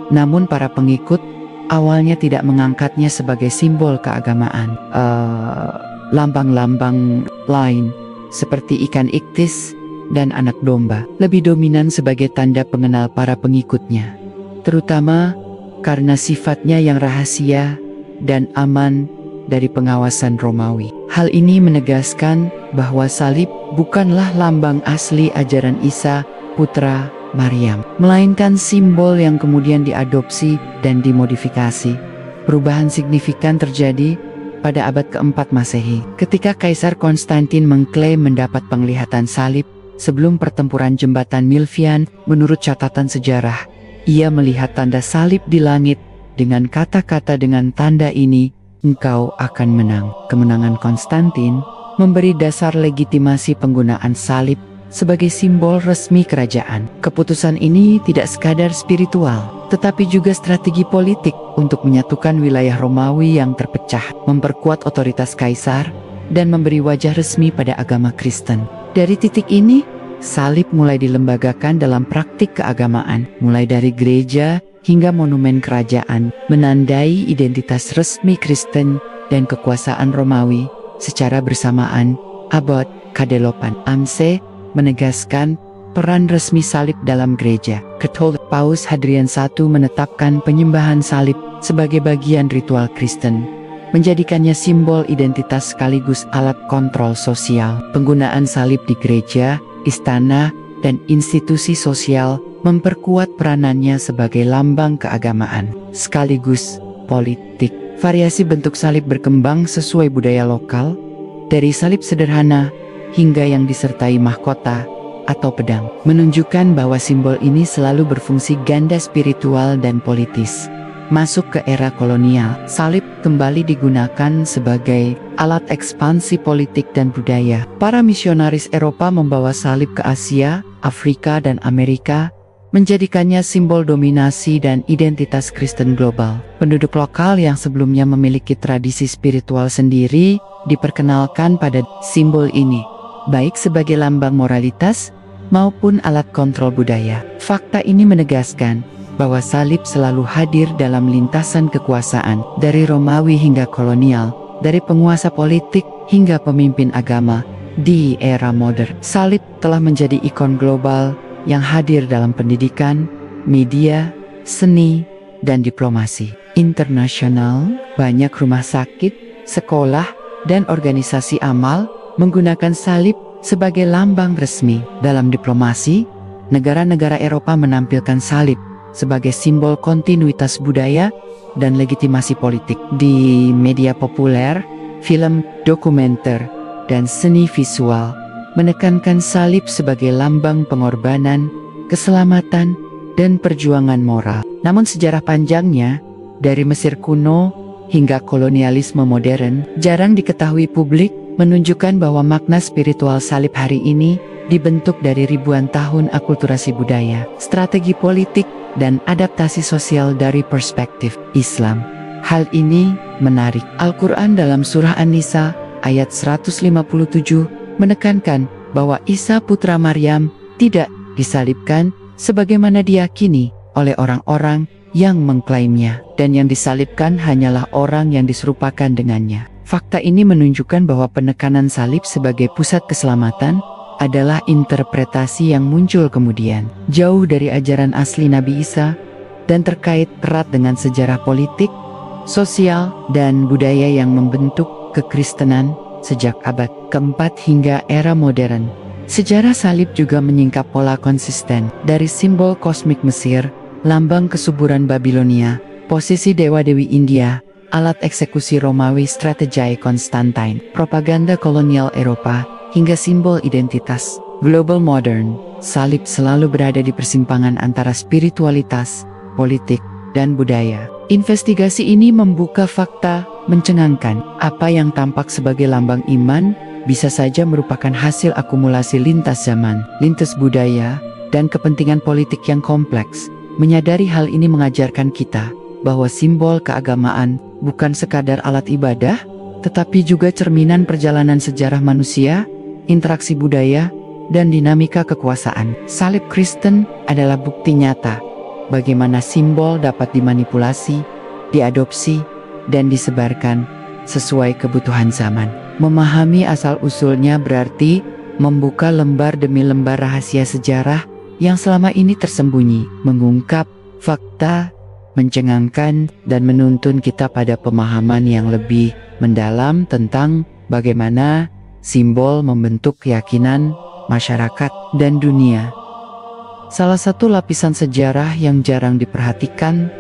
Namun para pengikut awalnya tidak mengangkatnya sebagai simbol keagamaan. Lambang-lambang lain seperti ikan iktis dan anak domba lebih dominan sebagai tanda pengenal para pengikutnya, terutama karena sifatnya yang rahasia dan aman dari pengawasan Romawi. Hal ini menegaskan bahwa salib bukanlah lambang asli ajaran Isa, putra Maryam, melainkan simbol yang kemudian diadopsi dan dimodifikasi. Perubahan signifikan terjadi pada abad keempat Masehi, ketika Kaisar Konstantin mengklaim mendapat penglihatan salib sebelum pertempuran jembatan Milvian. Menurut catatan sejarah, ia melihat tanda salib di langit dengan kata-kata, "Dengan tanda ini, engkau akan menang." Kemenangan Konstantin memberi dasar legitimasi penggunaan salib sebagai simbol resmi kerajaan. Keputusan ini tidak sekadar spiritual, tetapi juga strategi politik untuk menyatukan wilayah Romawi yang terpecah, memperkuat otoritas kaisar, dan memberi wajah resmi pada agama Kristen. Dari titik ini, salib mulai dilembagakan dalam praktik keagamaan, mulai dari gereja hingga monumen kerajaan, menandai identitas resmi Kristen dan kekuasaan Romawi secara bersamaan. Abad ke-8 Amse menegaskan peran resmi salib dalam gereja Katolik. Paus Hadrian I menetapkan penyembahan salib sebagai bagian ritual Kristen, menjadikannya simbol identitas sekaligus alat kontrol sosial. Penggunaan salib di gereja, istana, dan institusi sosial memperkuat peranannya sebagai lambang keagamaan sekaligus politik. Variasi bentuk salib berkembang sesuai budaya lokal, dari salib sederhana hingga yang disertai mahkota atau pedang, menunjukkan bahwa simbol ini selalu berfungsi ganda spiritual dan politis. Masuk ke era kolonial, salib kembali digunakan sebagai alat ekspansi politik dan budaya. Para misionaris Eropa membawa salib ke Asia, Afrika, dan Amerika, menjadikannya simbol dominasi dan identitas Kristen global. Penduduk lokal yang sebelumnya memiliki tradisi spiritual sendiri diperkenalkan pada simbol ini, baik sebagai lambang moralitas maupun alat kontrol budaya. Fakta ini menegaskan bahwa salib selalu hadir dalam lintasan kekuasaan, dari Romawi hingga kolonial, dari penguasa politik hingga pemimpin agama. Di era modern, salib telah menjadi ikon global yang hadir dalam pendidikan, media, seni, dan diplomasi internasional. Banyak rumah sakit, sekolah, dan organisasi amal menggunakan salib sebagai lambang resmi. Dalam diplomasi, negara-negara Eropa menampilkan salib sebagai simbol kontinuitas budaya dan legitimasi politik. Di media populer, film, dokumenter, dan seni visual menekankan salib sebagai lambang pengorbanan, keselamatan, dan perjuangan moral. Namun sejarah panjangnya, dari Mesir kuno hingga kolonialisme modern, jarang diketahui publik, menunjukkan bahwa makna spiritual salib hari ini dibentuk dari ribuan tahun akulturasi budaya, strategi politik, dan adaptasi sosial dari perspektif Islam. Hal ini menarik. Al-Quran dalam surah An-Nisa ayat 157 menekankan bahwa Isa putra Maryam tidak disalibkan sebagaimana diyakini oleh orang-orang yang mengklaimnya, dan yang disalibkan hanyalah orang yang diserupakan dengannya. Fakta ini menunjukkan bahwa penekanan salib sebagai pusat keselamatan adalah interpretasi yang muncul kemudian, jauh dari ajaran asli Nabi Isa, dan terkait erat dengan sejarah politik, sosial, dan budaya yang membentuk kekristenan sejak abad keempat hingga era modern. Sejarah salib juga menyingkap pola konsisten dari simbol kosmik Mesir, lambang kesuburan Babilonia, posisi dewa-dewi India, alat eksekusi Romawi, strategi Konstantin, propaganda kolonial Eropa, hingga simbol identitas global modern. Salib selalu berada di persimpangan antara spiritualitas, politik, dan budaya. Investigasi ini membuka fakta mencengangkan. Apa yang tampak sebagai lambang iman bisa saja merupakan hasil akumulasi lintas zaman, lintas budaya, dan kepentingan politik yang kompleks. Menyadari hal ini mengajarkan kita bahwa simbol keagamaan bukan sekadar alat ibadah, tetapi juga cerminan perjalanan sejarah manusia, interaksi budaya, dan dinamika kekuasaan. Salib Kristen adalah bukti nyata bagaimana simbol dapat dimanipulasi, diadopsi, dan disebarkan sesuai kebutuhan zaman. Memahami asal-usulnya berarti membuka lembar demi lembar rahasia sejarah yang selama ini tersembunyi, mengungkap fakta, mencengangkan, dan menuntun kita pada pemahaman yang lebih mendalam tentang bagaimana simbol membentuk keyakinan masyarakat dan dunia. Salah satu lapisan sejarah yang jarang diperhatikan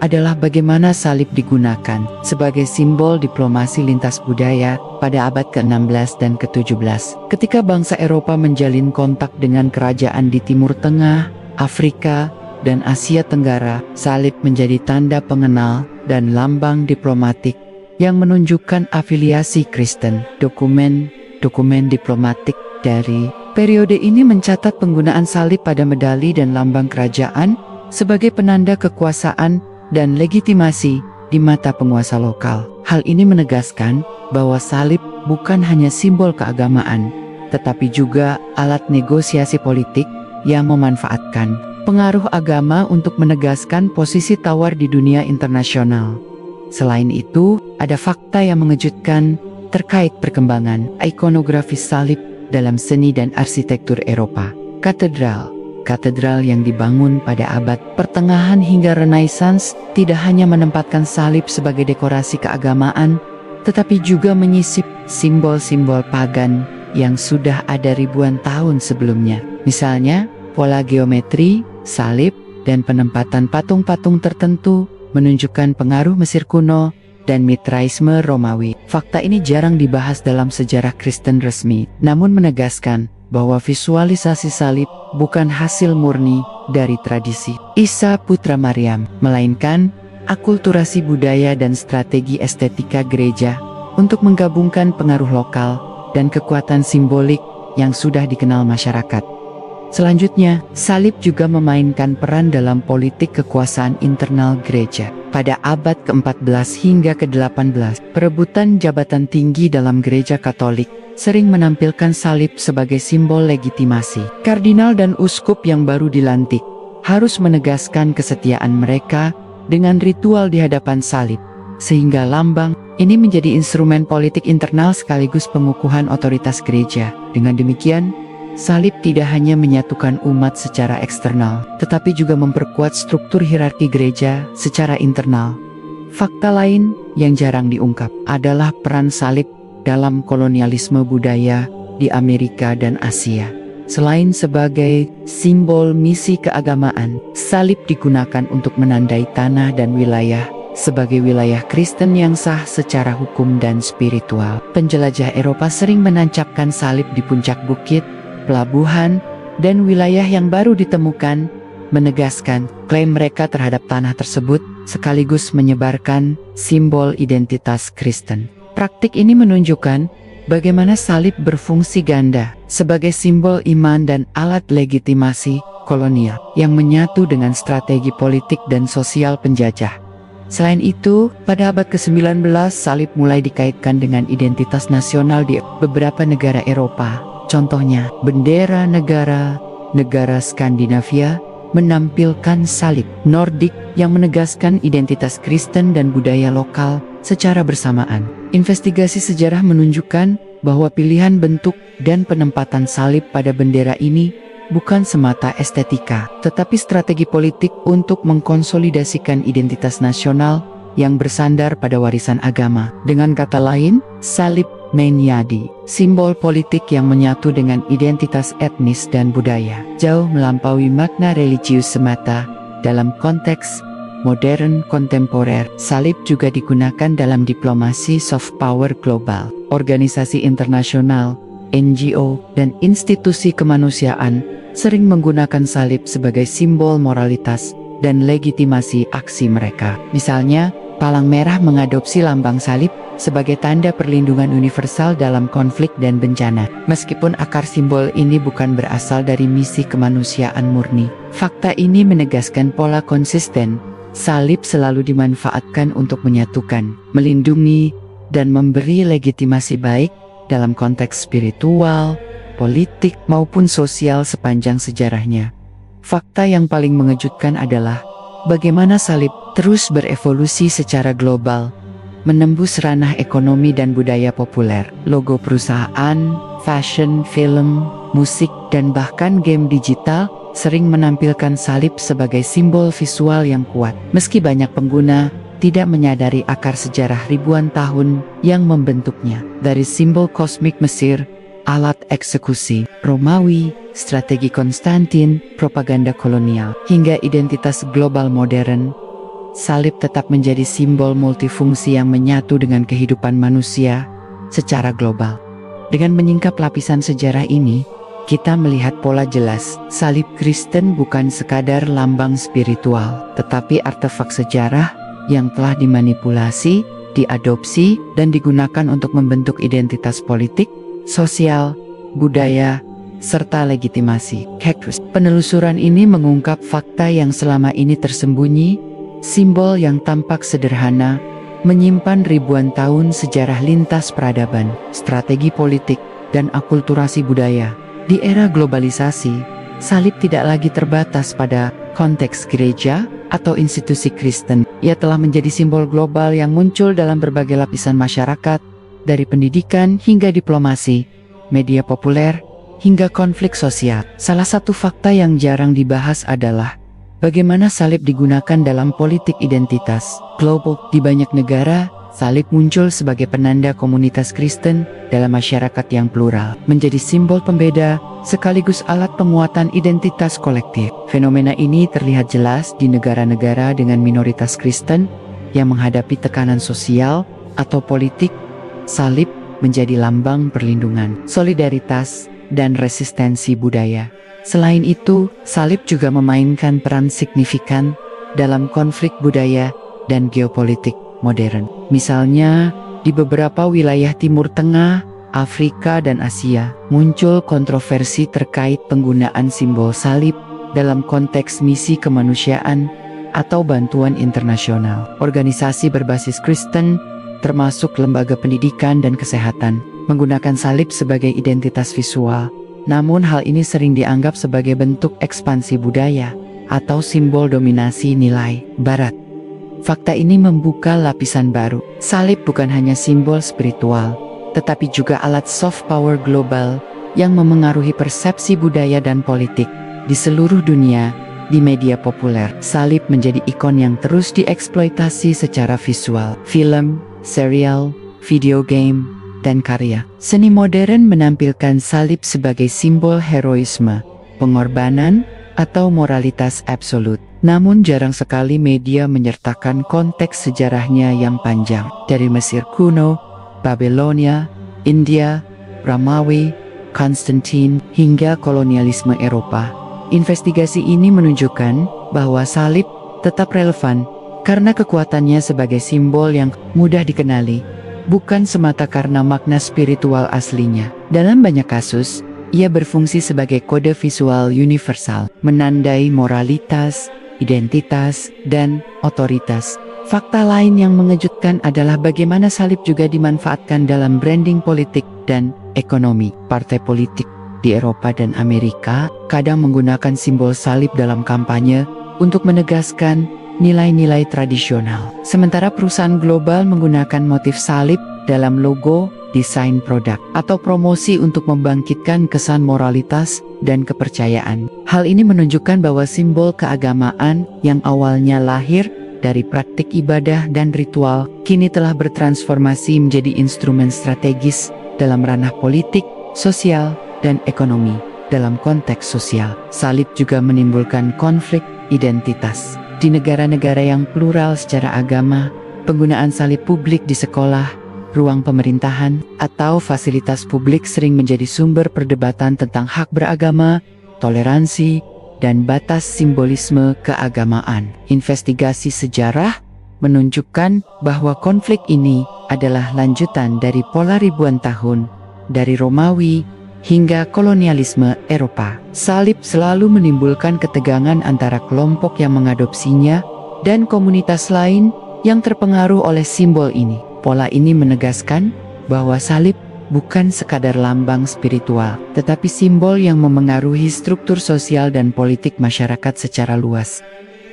adalah bagaimana salib digunakan sebagai simbol diplomasi lintas budaya pada abad ke-16 dan ke-17. Ketika bangsa Eropa menjalin kontak dengan kerajaan di Timur Tengah, Afrika, dan Asia Tenggara, salib menjadi tanda pengenal dan lambang diplomatik yang menunjukkan afiliasi Kristen. Dokumen diplomatik dari periode ini mencatat penggunaan salib pada medali dan lambang kerajaan sebagai penanda kekuasaan dan legitimasi di mata penguasa lokal. Hal ini menegaskan bahwa salib bukan hanya simbol keagamaan, tetapi juga alat negosiasi politik yang memanfaatkan pengaruh agama untuk menegaskan posisi tawar di dunia internasional. Selain itu, ada fakta yang mengejutkan terkait perkembangan ikonografi salib dalam seni dan arsitektur Eropa. Katedral yang dibangun pada abad pertengahan hingga Renaissance tidak hanya menempatkan salib sebagai dekorasi keagamaan, tetapi juga menyisip simbol-simbol pagan yang sudah ada ribuan tahun sebelumnya. Misalnya, pola geometri, salib, dan penempatan patung-patung tertentu menunjukkan pengaruh Mesir kuno dan Mitraisme Romawi. Fakta ini jarang dibahas dalam sejarah Kristen resmi, namun menegaskan bahwa visualisasi salib bukan hasil murni dari tradisi Isa putra Maryam, melainkan akulturasi budaya dan strategi estetika gereja untuk menggabungkan pengaruh lokal dan kekuatan simbolik yang sudah dikenal masyarakat. Selanjutnya, salib juga memainkan peran dalam politik kekuasaan internal gereja. Pada abad ke-14 hingga ke-18, perebutan jabatan tinggi dalam gereja Katolik sering menampilkan salib sebagai simbol legitimasi. Kardinal dan uskup yang baru dilantik harus menegaskan kesetiaan mereka dengan ritual di hadapan salib, sehingga lambang ini menjadi instrumen politik internal sekaligus pengukuhan otoritas gereja. Dengan demikian, salib tidak hanya menyatukan umat secara eksternal, tetapi juga memperkuat struktur hierarki gereja secara internal. Fakta lain yang jarang diungkap adalah peran salib dalam kolonialisme budaya di Amerika dan Asia. Selain sebagai simbol misi keagamaan, salib digunakan untuk menandai tanah dan wilayah sebagai wilayah Kristen yang sah secara hukum dan spiritual. Penjelajah Eropa sering menancapkan salib di puncak bukit, pelabuhan, dan wilayah yang baru ditemukan, menegaskan klaim mereka terhadap tanah tersebut, sekaligus menyebarkan simbol identitas Kristen. Praktik ini menunjukkan bagaimana salib berfungsi ganda sebagai simbol iman dan alat legitimasi kolonial yang menyatu dengan strategi politik dan sosial penjajah. Selain itu, pada abad ke-19 salib mulai dikaitkan dengan identitas nasional di beberapa negara Eropa. Contohnya, bendera negara Skandinavia menampilkan salib Nordik yang menegaskan identitas Kristen dan budaya lokal secara bersamaan. Investigasi sejarah menunjukkan bahwa pilihan bentuk dan penempatan salib pada bendera ini bukan semata estetika, tetapi strategi politik untuk mengkonsolidasikan identitas nasional yang bersandar pada warisan agama. Dengan kata lain, salib menjadi simbol politik yang menyatu dengan identitas etnis dan budaya, jauh melampaui makna religius semata. Dalam konteks modern kontemporer, salib juga digunakan dalam diplomasi soft power global. Organisasi internasional, NGO, dan institusi kemanusiaan sering menggunakan salib sebagai simbol moralitas dan legitimasi aksi mereka. Misalnya, Palang Merah mengadopsi lambang salib sebagai tanda perlindungan universal dalam konflik dan bencana. Meskipun akar simbol ini bukan berasal dari misi kemanusiaan murni, fakta ini menegaskan pola konsisten. Salib selalu dimanfaatkan untuk menyatukan, melindungi, dan memberi legitimasi baik dalam konteks spiritual, politik, maupun sosial sepanjang sejarahnya. Fakta yang paling mengejutkan adalah bagaimana salib terus berevolusi secara global, menembus ranah ekonomi dan budaya populer. Logo perusahaan, fashion, film, musik, dan bahkan game digital sering menampilkan salib sebagai simbol visual yang kuat. Meski banyak pengguna tidak menyadari akar sejarah ribuan tahun yang membentuknya. Dari simbol kosmik Mesir, alat eksekusi Romawi, strategi Konstantin, propaganda kolonial, hingga identitas global modern, salib tetap menjadi simbol multifungsi yang menyatu dengan kehidupan manusia secara global. Dengan menyingkap lapisan sejarah ini, kita melihat pola jelas. Salib Kristen bukan sekadar lambang spiritual, tetapi artefak sejarah yang telah dimanipulasi, diadopsi, dan digunakan untuk membentuk identitas politik, sosial, budaya, serta legitimasi. Penelusuran ini mengungkap fakta yang selama ini tersembunyi. Simbol yang tampak sederhana menyimpan ribuan tahun sejarah lintas peradaban, strategi politik, dan akulturasi budaya. Di era globalisasi, salib tidak lagi terbatas pada konteks gereja atau institusi Kristen. Ia telah menjadi simbol global yang muncul dalam berbagai lapisan masyarakat, dari pendidikan hingga diplomasi, media populer, hingga konflik sosial. Salah satu fakta yang jarang dibahas adalah bagaimana salib digunakan dalam politik identitas global. Di banyak negara, salib muncul sebagai penanda komunitas Kristen dalam masyarakat yang plural, menjadi simbol pembeda sekaligus alat penguatan identitas kolektif. Fenomena ini terlihat jelas di negara-negara dengan minoritas Kristen yang menghadapi tekanan sosial atau politik. Salib menjadi lambang perlindungan, solidaritas, dan resistensi budaya. Selain itu, salib juga memainkan peran signifikan dalam konflik budaya dan geopolitik modern. Misalnya, di beberapa wilayah Timur Tengah, Afrika, dan Asia, muncul kontroversi terkait penggunaan simbol salib dalam konteks misi kemanusiaan atau bantuan internasional. Organisasi berbasis Kristen, termasuk lembaga pendidikan dan kesehatan, menggunakan salib sebagai identitas visual. Namun hal ini sering dianggap sebagai bentuk ekspansi budaya atau simbol dominasi nilai Barat. Fakta ini membuka lapisan baru. Salib bukan hanya simbol spiritual, tetapi juga alat soft power global yang memengaruhi persepsi budaya dan politik di seluruh dunia. Di media populer, salib menjadi ikon yang terus dieksploitasi secara visual. Film, serial, video game, dan karya. Seni modern menampilkan salib sebagai simbol heroisme, pengorbanan, atau moralitas absolut. Namun jarang sekali media menyertakan konteks sejarahnya yang panjang. Dari Mesir kuno, Babilonia, India, Romawi, Konstantin, hingga kolonialisme Eropa. Investigasi ini menunjukkan bahwa salib tetap relevan karena kekuatannya sebagai simbol yang mudah dikenali, bukan semata karena makna spiritual aslinya. Dalam banyak kasus, ia berfungsi sebagai kode visual universal, menandai moralitas, identitas, dan otoritas. Fakta lain yang mengejutkan adalah bagaimana salib juga dimanfaatkan dalam branding politik dan ekonomi. Partai politik di Eropa dan Amerika kadang menggunakan simbol salib dalam kampanye untuk menegaskan nilai-nilai tradisional. Sementara perusahaan global menggunakan motif salib dalam logo, desain produk, atau promosi untuk membangkitkan kesan moralitas dan kepercayaan. Hal ini menunjukkan bahwa simbol keagamaan yang awalnya lahir dari praktik ibadah dan ritual, kini telah bertransformasi menjadi instrumen strategis dalam ranah politik, sosial, dan ekonomi. Dalam konteks sosial, salib juga menimbulkan konflik identitas. Di negara-negara yang plural secara agama, penggunaan salib publik di sekolah, ruang pemerintahan, atau fasilitas publik sering menjadi sumber perdebatan tentang hak beragama, toleransi, dan batas simbolisme keagamaan. Investigasi sejarah menunjukkan bahwa konflik ini adalah lanjutan dari pola ribuan tahun, dari Romawi hingga kolonialisme Eropa. Salib selalu menimbulkan ketegangan antara kelompok yang mengadopsinya dan komunitas lain yang terpengaruh oleh simbol ini. Pola ini menegaskan bahwa salib bukan sekadar lambang spiritual, tetapi simbol yang memengaruhi struktur sosial dan politik masyarakat secara luas.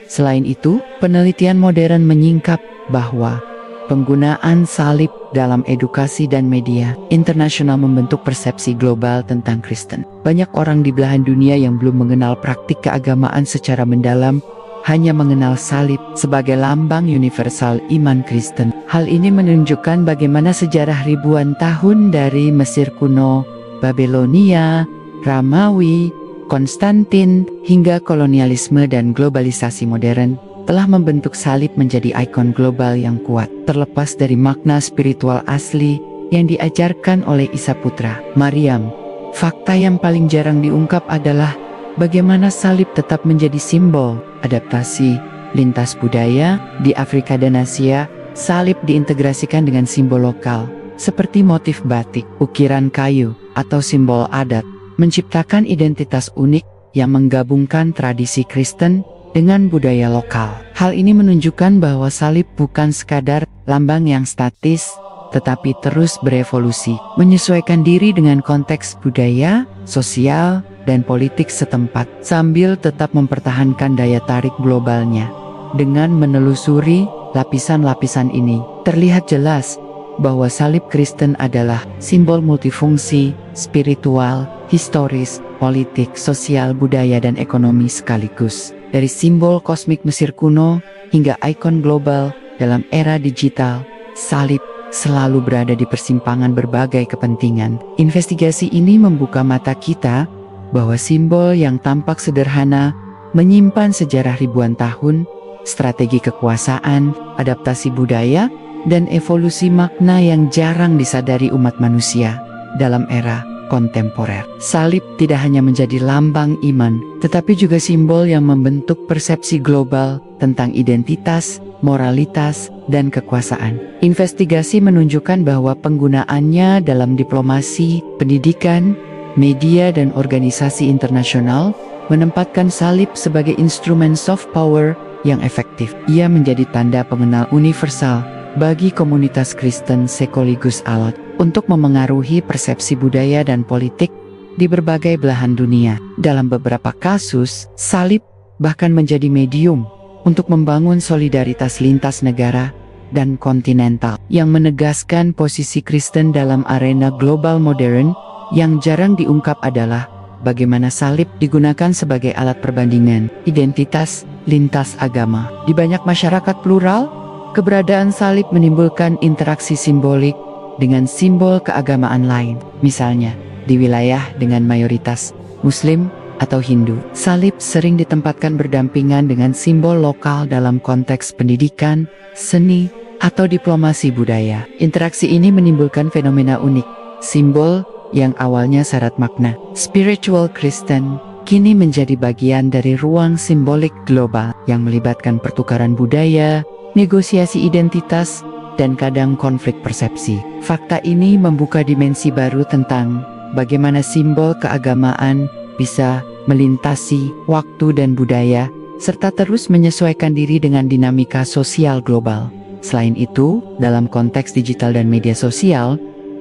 Selain itu, penelitian modern menyingkap bahwa penggunaan salib dalam edukasi dan media internasional membentuk persepsi global tentang Kristen. Banyak orang di belahan dunia yang belum mengenal praktik keagamaan secara mendalam, hanya mengenal salib sebagai lambang universal iman Kristen. Hal ini menunjukkan bagaimana sejarah ribuan tahun dari Mesir kuno, Babilonia, Romawi, Konstantin, hingga kolonialisme dan globalisasi modern telah membentuk salib menjadi ikon global yang kuat, terlepas dari makna spiritual asli yang diajarkan oleh Isa Putra Maryam. Fakta yang paling jarang diungkap adalah bagaimana salib tetap menjadi simbol adaptasi lintas budaya. Di Afrika dan Asia, salib diintegrasikan dengan simbol lokal, seperti motif batik, ukiran kayu, atau simbol adat, menciptakan identitas unik yang menggabungkan tradisi Kristen dengan budaya lokal. Hal ini menunjukkan bahwa salib bukan sekadar lambang yang statis, tetapi terus berevolusi, menyesuaikan diri dengan konteks budaya, sosial, dan politik setempat, sambil tetap mempertahankan daya tarik globalnya. Dengan menelusuri lapisan-lapisan ini, terlihat jelas bahwa salib Kristen adalah simbol multifungsi, spiritual, historis, politik, sosial, budaya, dan ekonomi sekaligus. Dari simbol kosmik Mesir kuno hingga ikon global dalam era digital, salib selalu berada di persimpangan berbagai kepentingan. Investigasi ini membuka mata kita bahwa simbol yang tampak sederhana menyimpan sejarah ribuan tahun, strategi kekuasaan, adaptasi budaya, dan evolusi makna yang jarang disadari umat manusia dalam era kontemporer. Salib tidak hanya menjadi lambang iman, tetapi juga simbol yang membentuk persepsi global tentang identitas, moralitas, dan kekuasaan. Investigasi menunjukkan bahwa penggunaannya dalam diplomasi, pendidikan, media, dan organisasi internasional menempatkan salib sebagai instrumen soft power yang efektif. Ia menjadi tanda pengenal universal bagi komunitas Kristen sekaligus alat untuk memengaruhi persepsi budaya dan politik di berbagai belahan dunia. Dalam beberapa kasus, salib bahkan menjadi medium untuk membangun solidaritas lintas negara dan kontinental yang menegaskan posisi Kristen dalam arena global modern. Yang jarang diungkap adalah bagaimana salib digunakan sebagai alat perbandingan identitas lintas agama. Di banyak masyarakat plural, keberadaan salib menimbulkan interaksi simbolik dengan simbol keagamaan lain, misalnya di wilayah dengan mayoritas Muslim atau Hindu. Salib sering ditempatkan berdampingan dengan simbol lokal dalam konteks pendidikan, seni, atau diplomasi budaya. Interaksi ini menimbulkan fenomena unik. Simbol yang awalnya syarat makna spiritual Kristen kini menjadi bagian dari ruang simbolik global yang melibatkan pertukaran budaya, negosiasi identitas, dan kadang konflik persepsi. Fakta ini membuka dimensi baru tentang bagaimana simbol keagamaan bisa melintasi waktu dan budaya, serta terus menyesuaikan diri dengan dinamika sosial global. Selain itu, dalam konteks digital dan media sosial,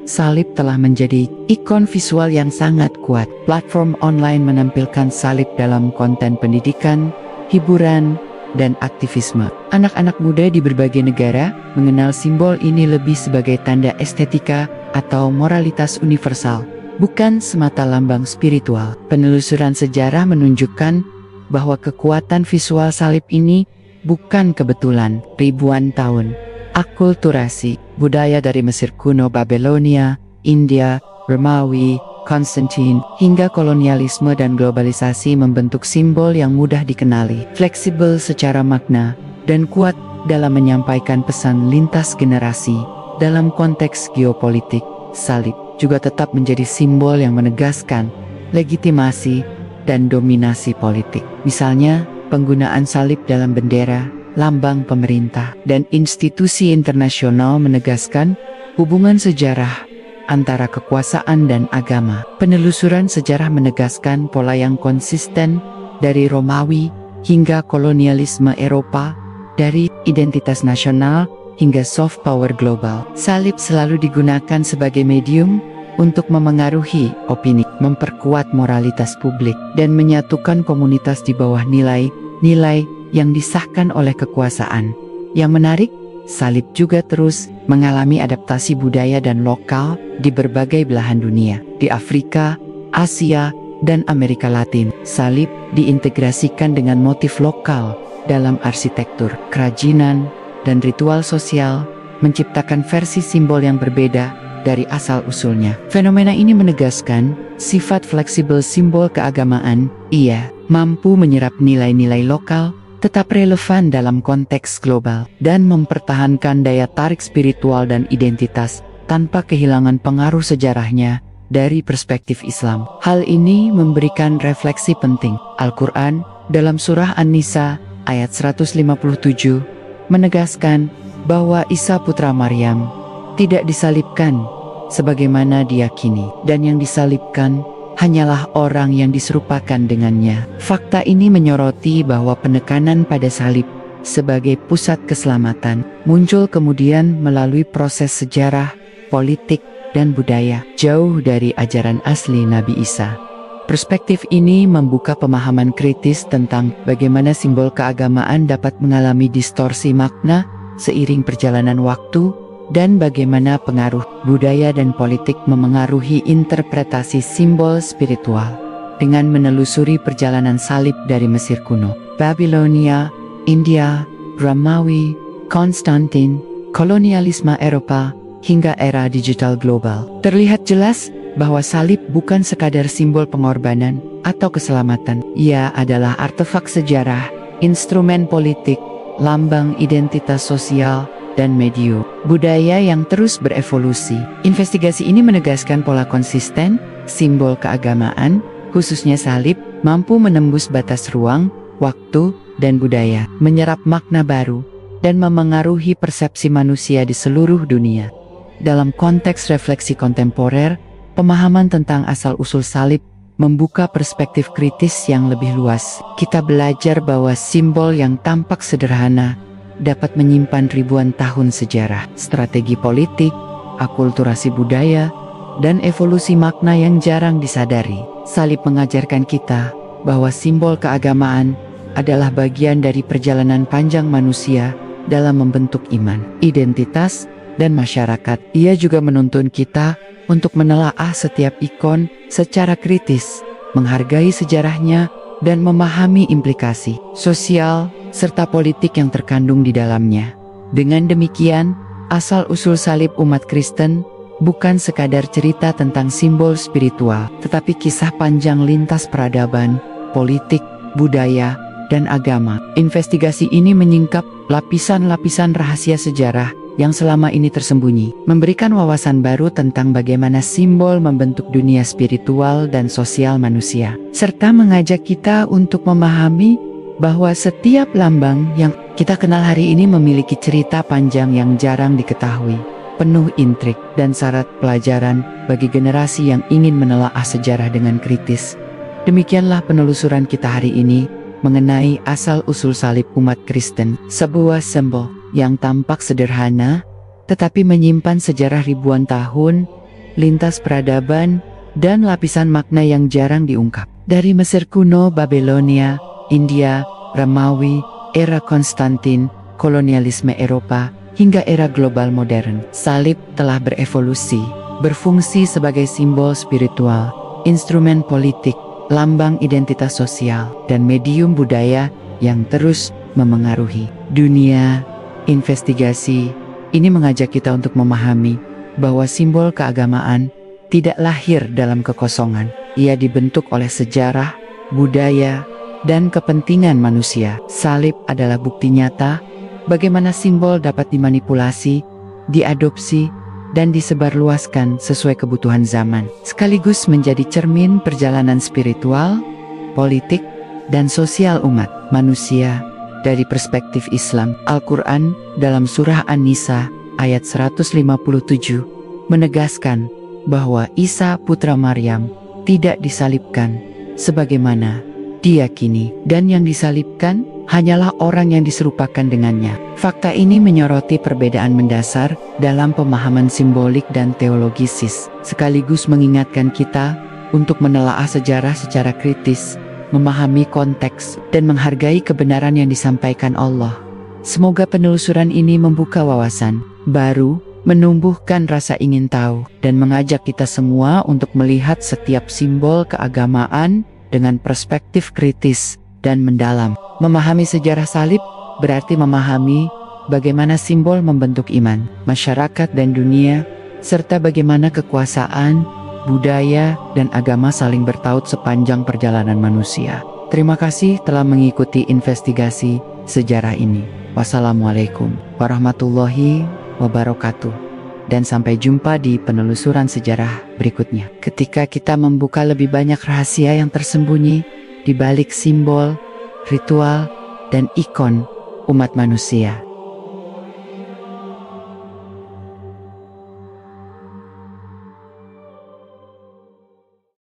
salib telah menjadi ikon visual yang sangat kuat. Platform online menampilkan salib dalam konten pendidikan, hiburan, dan aktivisme. Anak-anak muda di berbagai negara mengenal simbol ini lebih sebagai tanda estetika atau moralitas universal, bukan semata lambang spiritual. Penelusuran sejarah menunjukkan bahwa kekuatan visual salib ini bukan kebetulan. Ribuan tahun akulturasi budaya dari Mesir kuno, Babilonia, India, Romawi, Konstantin, hingga kolonialisme dan globalisasi membentuk simbol yang mudah dikenali, fleksibel secara makna, dan kuat dalam menyampaikan pesan lintas generasi. Dalam konteks geopolitik, salib juga tetap menjadi simbol yang menegaskan legitimasi dan dominasi politik. Misalnya, penggunaan salib dalam bendera, lambang pemerintah, dan institusi internasional menegaskan hubungan sejarah antara kekuasaan dan agama. Penelusuran sejarah menegaskan pola yang konsisten dari Romawi hingga kolonialisme Eropa, dari identitas nasional hingga soft power global. Salib selalu digunakan sebagai medium untuk memengaruhi opini, memperkuat moralitas publik, dan menyatukan komunitas di bawah nilai-nilai yang disahkan oleh kekuasaan. Yang menarik, salib juga terus mengalami adaptasi budaya dan lokal di berbagai belahan dunia. Di Afrika, Asia, dan Amerika Latin, salib diintegrasikan dengan motif lokal dalam arsitektur, kerajinan, dan ritual sosial, menciptakan versi simbol yang berbeda dari asal-usulnya. Fenomena ini menegaskan sifat fleksibel simbol keagamaan. Ia mampu menyerap nilai-nilai lokal, tetap relevan dalam konteks global, dan mempertahankan daya tarik spiritual dan identitas tanpa kehilangan pengaruh sejarahnya dari perspektif Islam. Hal ini memberikan refleksi penting. Al-Quran dalam surah An-Nisa ayat 157 menegaskan bahwa Isa putra Maryam tidak disalibkan sebagaimana diyakini, dan yang disalibkan hanyalah orang yang diserupakan dengannya. Fakta ini menyoroti bahwa penekanan pada salib sebagai pusat keselamatan muncul kemudian melalui proses sejarah, politik, dan budaya, jauh dari ajaran asli Nabi Isa. Perspektif ini membuka pemahaman kritis tentang bagaimana simbol keagamaan dapat mengalami distorsi makna seiring perjalanan waktu, dan bagaimana pengaruh budaya dan politik memengaruhi interpretasi simbol spiritual. Dengan menelusuri perjalanan salib dari Mesir kuno, Babilonia, India, Romawi, Konstantin, kolonialisme Eropa, hingga era digital global, terlihat jelas bahwa salib bukan sekadar simbol pengorbanan atau keselamatan. Ia adalah artefak sejarah, instrumen politik, lambang identitas sosial, dan medium budaya yang terus berevolusi. Investigasi ini menegaskan pola konsisten, simbol keagamaan, khususnya salib, mampu menembus batas ruang, waktu, dan budaya, menyerap makna baru, dan memengaruhi persepsi manusia di seluruh dunia. Dalam konteks refleksi kontemporer, pemahaman tentang asal-usul salib membuka perspektif kritis yang lebih luas. Kita belajar bahwa simbol yang tampak sederhana dapat menyimpan ribuan tahun sejarah, strategi politik, akulturasi budaya, dan evolusi makna yang jarang disadari. Salib mengajarkan kita bahwa simbol keagamaan adalah bagian dari perjalanan panjang manusia dalam membentuk iman, identitas, dan masyarakat. Ia juga menuntun kita untuk menelaah setiap ikon secara kritis, menghargai sejarahnya, dan memahami implikasi sosial serta politik yang terkandung di dalamnya. Dengan demikian, asal-usul salib umat Kristen bukan sekadar cerita tentang simbol spiritual, tetapi kisah panjang lintas peradaban, politik, budaya, dan agama. Investigasi ini menyingkap lapisan-lapisan rahasia sejarah yang selama ini tersembunyi, memberikan wawasan baru tentang bagaimana simbol membentuk dunia spiritual dan sosial manusia, serta mengajak kita untuk memahami bahwa setiap lambang yang kita kenal hari ini memiliki cerita panjang yang jarang diketahui, penuh intrik dan syarat pelajaran bagi generasi yang ingin menelaah sejarah dengan kritis. Demikianlah penelusuran kita hari ini mengenai asal-usul salib umat Kristen, sebuah simbol yang tampak sederhana, tetapi menyimpan sejarah ribuan tahun, lintas peradaban, dan lapisan makna yang jarang diungkap. Dari Mesir kuno, Babilonia, India, Romawi, era Konstantin, kolonialisme Eropa, hingga era global modern, salib telah berevolusi, berfungsi sebagai simbol spiritual, instrumen politik, lambang identitas sosial, dan medium budaya yang terus memengaruhi dunia. Investigasi ini mengajak kita untuk memahami bahwa simbol keagamaan tidak lahir dalam kekosongan. Ia dibentuk oleh sejarah, budaya, dan kepentingan manusia. Salib adalah bukti nyata bagaimana simbol dapat dimanipulasi, diadopsi, dan disebarluaskan sesuai kebutuhan zaman, sekaligus menjadi cermin perjalanan spiritual, politik, dan sosial umat manusia. Dari perspektif Islam, Al-Quran dalam surah An-Nisa ayat 157 menegaskan bahwa Isa putra Maryam tidak disalibkan sebagaimana diyakini, dan yang disalibkan hanyalah orang yang diserupakan dengannya. Fakta ini menyoroti perbedaan mendasar dalam pemahaman simbolik dan teologisis, sekaligus mengingatkan kita untuk menelaah sejarah secara kritis, memahami konteks, dan menghargai kebenaran yang disampaikan Allah. Semoga penelusuran ini membuka wawasan baru, menumbuhkan rasa ingin tahu, dan mengajak kita semua untuk melihat setiap simbol keagamaan dengan perspektif kritis dan mendalam. Memahami sejarah salib berarti memahami bagaimana simbol membentuk iman, masyarakat, dan dunia, serta bagaimana kekuasaan, budaya, dan agama saling bertaut sepanjang perjalanan manusia. Terima kasih telah mengikuti investigasi sejarah ini. Wassalamualaikum warahmatullahi wabarakatuh. Dan sampai jumpa di penelusuran sejarah berikutnya. Ketika kita membuka lebih banyak rahasia yang tersembunyi di balik simbol, ritual, dan ikon umat manusia.